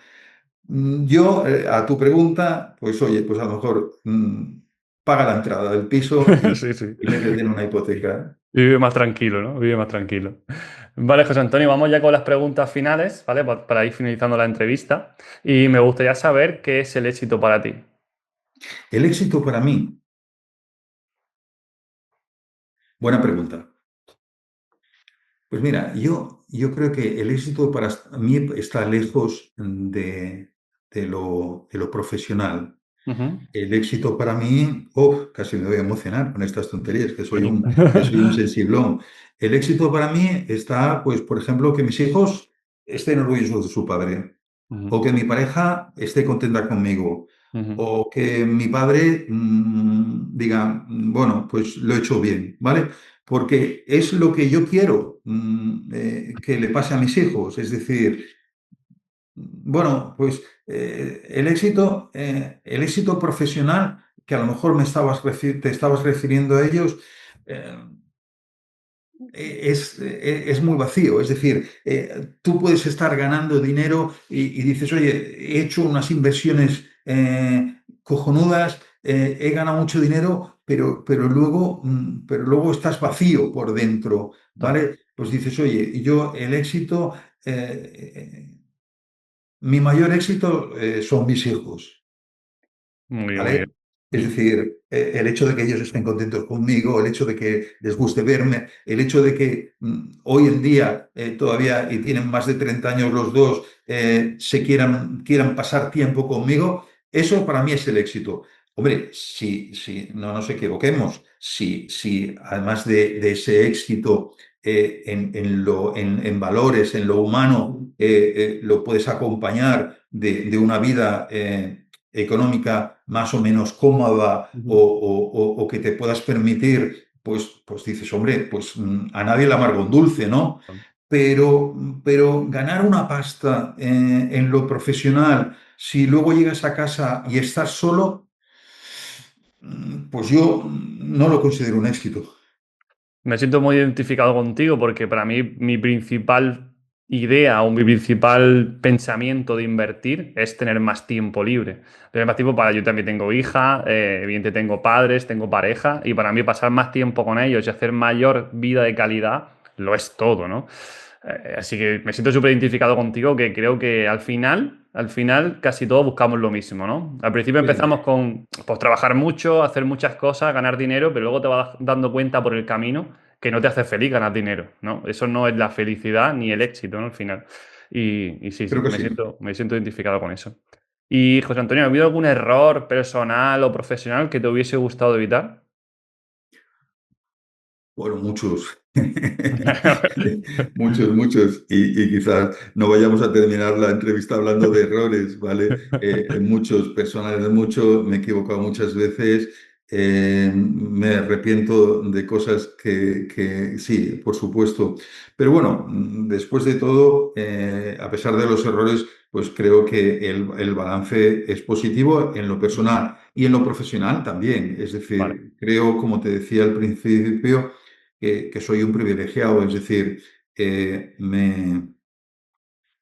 Yo, a tu pregunta, pues oye, pues a lo mejor paga la entrada del piso Sí, sí. y métete en una hipoteca. Vive más tranquilo, ¿no? Vive más tranquilo. Vale, José Antonio, vamos ya con las preguntas finales, ¿vale? Para ir finalizando la entrevista. Y me gustaría saber qué es el éxito para ti. El éxito para mí, buena pregunta. Pues mira, yo creo que el éxito para mí está lejos de lo profesional. Ujú. El éxito para mí, casi me voy a emocionar con estas tonterías, Coño. que soy un sensiblón. El éxito para mí está, pues, por ejemplo, que mis hijos estén orgullosos de su padre, Ujú, o que mi pareja esté contenta conmigo, ujú. o que mi padre diga, bueno, pues lo he hecho bien, ¿vale? Porque es lo que yo quiero que le pase a mis hijos. Es decir, bueno, pues el éxito profesional, que a lo mejor te estabas refiriendo a ellos, eh, es muy vacío. Es decir, tú puedes estar ganando dinero y dices, oye, he hecho unas inversiones cojonudas, he ganado mucho dinero, pero luego estás vacío por dentro, Total. ¿vale? Pues dices, oye, yo el éxito, mi mayor éxito son mis hijos. Muy bien, muy bien. ¿Vale? Es decir, el hecho de que ellos estén contentos conmigo, el hecho de que les guste verme, el hecho de que hoy en día todavía, y tienen más de 30 años los dos, quieran pasar tiempo conmigo, eso para mí es el éxito. Hombre, si no nos equivoquemos, si además de ese éxito en valores, en lo humano, lo puedes acompañar de una vida económica más o menos cómoda Ujú. o que te puedas permitir, pues dices, hombre, pues a nadie le amarga un dulce, ¿no? pero ganar una pasta en lo profesional, si luego llegas a casa y estás solo, pues yo no lo considero un éxito. Me siento muy identificado contigo porque para mí mi principal idea o mi principal pensamiento de invertir es tener más tiempo libre. Tener más tiempo para... Yo también tengo hija, evidentemente tengo padres, tengo pareja y para mí pasar más tiempo con ellos y hacer mayor vida de calidad lo es todo, ¿no? Así que me siento súper identificado contigo, que creo que al final casi todos buscamos lo mismo, ¿no? Al principio Sí, empezamos con pues, trabajar mucho, hacer muchas cosas, ganar dinero, pero luego te vas dando cuenta por el camino que no te hace feliz ganar dinero, ¿no? Eso no es la felicidad ni el éxito, ¿no? Al final. Y sí, creo sí, que sí. me siento identificado con eso. Y José Antonio, ¿ha habido algún error personal o profesional que te hubiese gustado evitar? Bueno, muchos. Muchos, muchos. Y quizás no vayamos a terminar la entrevista hablando de errores, ¿vale? Muchos, personales, mucho. Me he equivocado muchas veces. Me arrepiento de cosas que sí, por supuesto. Pero bueno, después de todo, a pesar de los errores, pues creo que el balance es positivo en lo personal y en lo profesional también. Es Vale. decir, creo, como te decía al principio, que soy un privilegiado, es decir,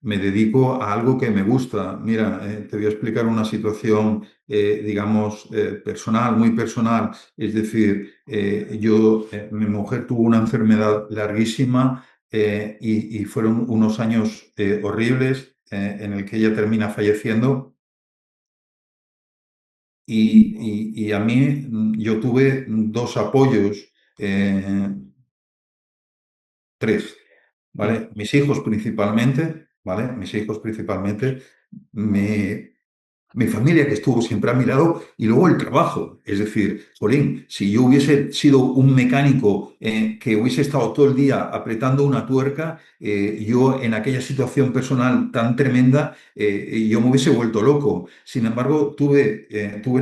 me dedico a algo que me gusta. Mira, te voy a explicar una situación, digamos, personal, muy personal. Es decir, mi mujer tuvo una enfermedad larguísima y fueron unos años horribles en el que ella termina falleciendo. Y a mí yo tuve dos apoyos. eh, Tres, Mm. ¿vale? Mis hijos principalmente, ¿vale? Mis hijos principalmente, mi, mi familia que estuvo siempre a mi lado y luego el trabajo. Es decir, Jolín, si yo hubiese sido un mecánico que hubiese estado todo el día apretando una tuerca, yo en aquella situación personal tan tremenda, yo me hubiese vuelto loco. Sin embargo, tuve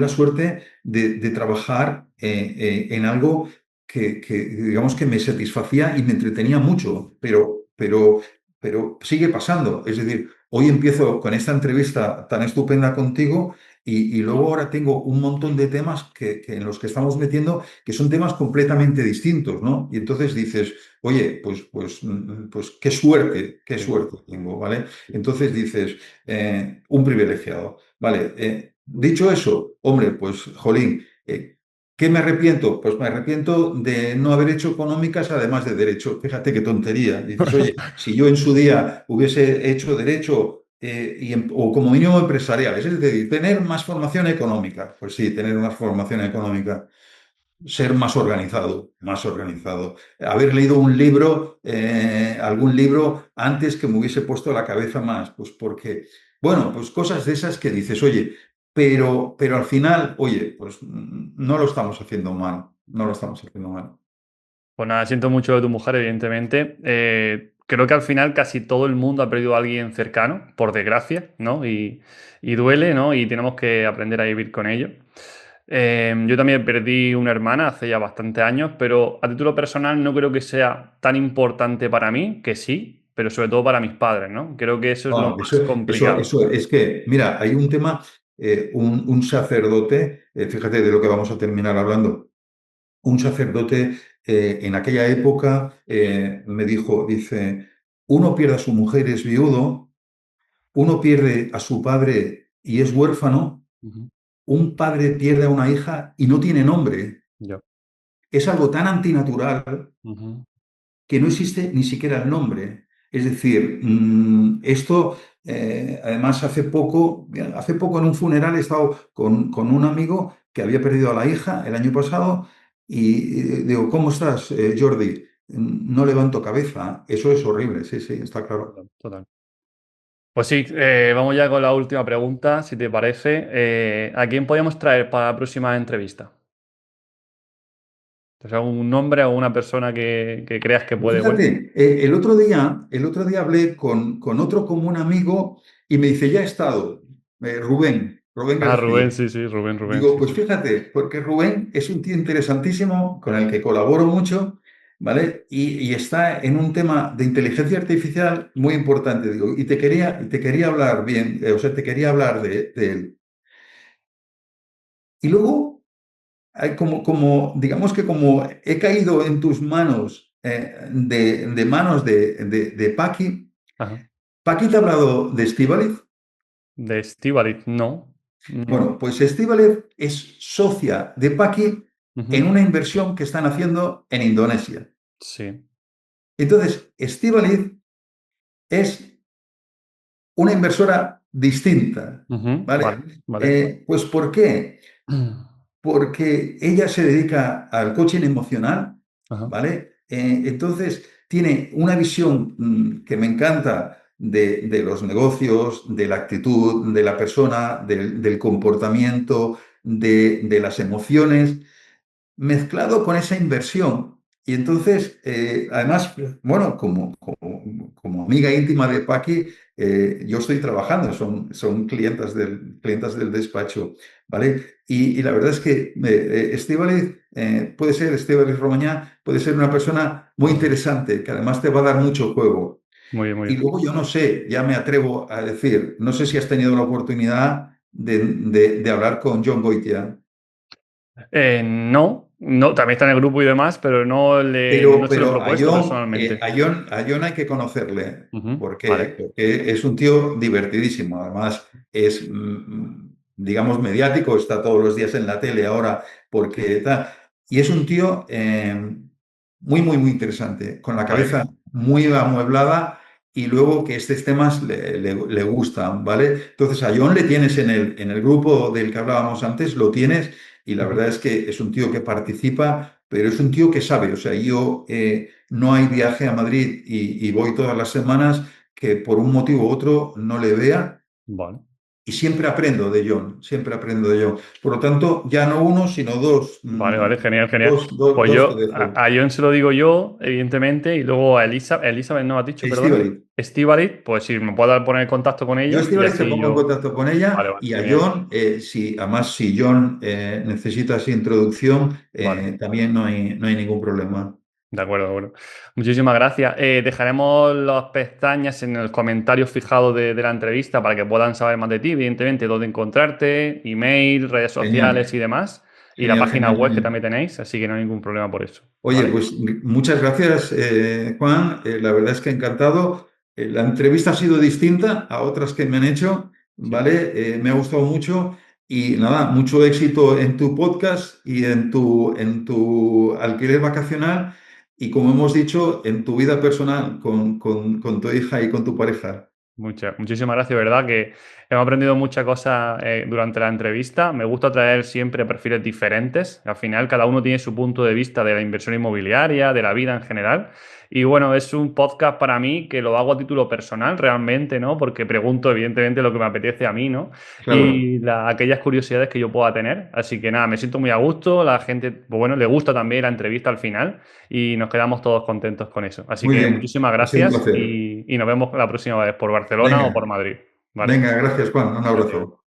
la suerte de trabajar en algo digamos que me satisfacía y me entretenía mucho, pero sigue pasando. Es decir, hoy empiezo con esta entrevista tan estupenda contigo y luego ahora tengo un montón de temas en los que estamos metiendo que son temas completamente distintos, ¿no? Y entonces dices, oye, pues qué Sí. suerte tengo, ¿vale? Entonces dices, un privilegiado, ¿vale? Dicho eso, hombre, pues, jolín, ¿qué me arrepiento? Pues me arrepiento de no haber hecho económicas además de derecho. Fíjate qué tontería. Dices, oye, si yo en su día hubiese hecho derecho o como mínimo empresariales, es decir, tener más formación económica. Pues sí, tener más formación económica. Ser más organizado, más organizado. Haber leído un libro, algún libro antes que me hubiese puesto la cabeza más, pues porque, bueno, pues cosas de esas que dices, oye, pero al final, oye, pues no lo estamos haciendo mal, no lo estamos haciendo mal. Pues nada, siento mucho de tu mujer, evidentemente. Creo que al final casi todo el mundo ha perdido a alguien cercano, por desgracia, ¿no? Y duele, ¿no? Y tenemos que aprender a vivir con ello. Yo también perdí una hermana hace ya bastantes años, pero a título personal no creo que sea tan importante para mí, que sí, pero sobre todo para mis padres, ¿no? Creo que eso es lo No, más complicado. eso es que, mira, hay un tema, un sacerdote, fíjate de lo que vamos a terminar hablando. Un sacerdote en aquella época me dijo, dice, uno pierde a su mujer, es viudo, uno pierde a su padre y es huérfano, Ujú. un padre pierde a una hija y no tiene nombre. Ya. Es algo tan antinatural Ujú. que no existe ni siquiera el nombre. Es decir, esto, además, hace poco en un funeral he estado con un amigo que había perdido a la hija el año pasado y digo, ¿cómo estás, Jordi? No levanto cabeza. Eso es horrible, sí, sí, está claro. Total, total. Pues sí, vamos ya con la última pregunta, si te parece. ¿A quién podríamos traer para la próxima entrevista? ¿Tienes algún nombre o una persona que creas que Pues puede? Bueno, fíjate, el otro día hablé con otro común amigo y me dice, ya he estado, Rubén ah, García. Rubén, sí, sí, Rubén, Digo, sí, pues sí. fíjate, porque Rubén es un tío interesantísimo con el que colaboro mucho ¿vale? Y está en un tema de inteligencia artificial muy importante, digo, y te quería hablar bien, o sea, te quería hablar de él. Y luego, digamos que como he caído en tus manos, de manos de Paqui. Ajá. ¿Paqui te ha hablado de Estíbaliz? De Estíbaliz, no. No. Bueno, pues Estíbaliz es socia de Paqui en Ujú. una inversión que están haciendo en Indonesia. Sí. Entonces, Estíbaliz es una inversora distinta, Ujú. ¿vale? Vale, vale. Pues ¿por qué? Porque ella se dedica al coaching emocional, Ajá. ¿vale? Entonces, tiene una visión que me encanta de los negocios, de la actitud de la persona, del comportamiento, de las emociones mezclado con esa inversión. Y entonces, además, bueno, como amiga íntima de Paqui, yo estoy trabajando, son clientas del despacho, ¿vale? Y la verdad es que Estíbaliz, Estíbaliz Romañá, puede ser una persona muy interesante, que además te va a dar mucho juego. Muy bien, muy Y bien. luego yo no sé, ya me atrevo a decir, no sé si has tenido la oportunidad de hablar con John Goitia. No, no, también está en el grupo y demás, pero Pero, no se lo he pero a propuesto John, eh, personalmente. a John, a John hay que conocerle. Ujú. ¿Por qué? Vale, Porque es un tío divertidísimo. Además, es, digamos, mediático, está todos los días en la tele ahora, porque tal. Y es un tío muy, muy, muy interesante, con la vale. cabeza muy amueblada y luego que estos temas le gustan, ¿vale? Entonces, a John le tienes en el grupo del que hablábamos antes, lo tienes, y la Ujú. verdad es que es un tío que participa, pero es un tío que sabe. O sea, yo no hay viaje a Madrid y voy todas las semanas que por un motivo u otro no le vea. Vale. Y siempre aprendo de John, siempre aprendo de John. Por lo tanto, ya no uno, sino dos. Vale, vale, genial, genial. Dos, Pues dos te yo, dejo. a John se lo digo yo, evidentemente, y luego a Elizabeth no has dicho, perdona. Estíbaliz. Estíbaliz, pues si me puedo poner en contacto con Yo, ella y Estíbaliz, te así pongo en yo. contacto con Vale, ella vale, y a genial. John, además, si John necesita esa introducción, Vale. también no hay ningún problema. De acuerdo, de acuerdo. Muchísimas gracias. Dejaremos las pestañas en el comentario fijado de la entrevista para que puedan saber más de ti, evidentemente, dónde encontrarte, email, redes sociales Genial, y demás. Y la genial, página genial, web que genial. también tenéis, así que no hay ningún problema por eso. Oye, ¿Vale? pues muchas gracias, Juan. La verdad es que encantado. La entrevista ha sido distinta a otras que me han hecho, Sí. ¿vale? Me ha gustado mucho y nada, mucho éxito en tu podcast y en tu alquiler vacacional y como hemos dicho, en tu vida personal con tu hija y con tu pareja. Muchísimas gracias, ¿verdad? Que hemos aprendido muchas cosas durante la entrevista. Me gusta traer siempre perfiles diferentes. Al final, cada uno tiene su punto de vista de la inversión inmobiliaria, de la vida en general. Y bueno, es un podcast para mí que lo hago a título personal realmente, ¿no? Porque pregunto, evidentemente, lo que me apetece a mí, ¿no? Claro, Y aquellas curiosidades que yo pueda tener. Así que nada, me siento muy a gusto. La gente, pues bueno, le gusta también la entrevista al final y nos quedamos todos contentos con eso. Así muy que bien. muchísimas Ha sido un gracias placer. y nos vemos la próxima vez por Barcelona o Venga, por Madrid. ¿Vale? venga, gracias, Juan. Un Adiós. abrazo.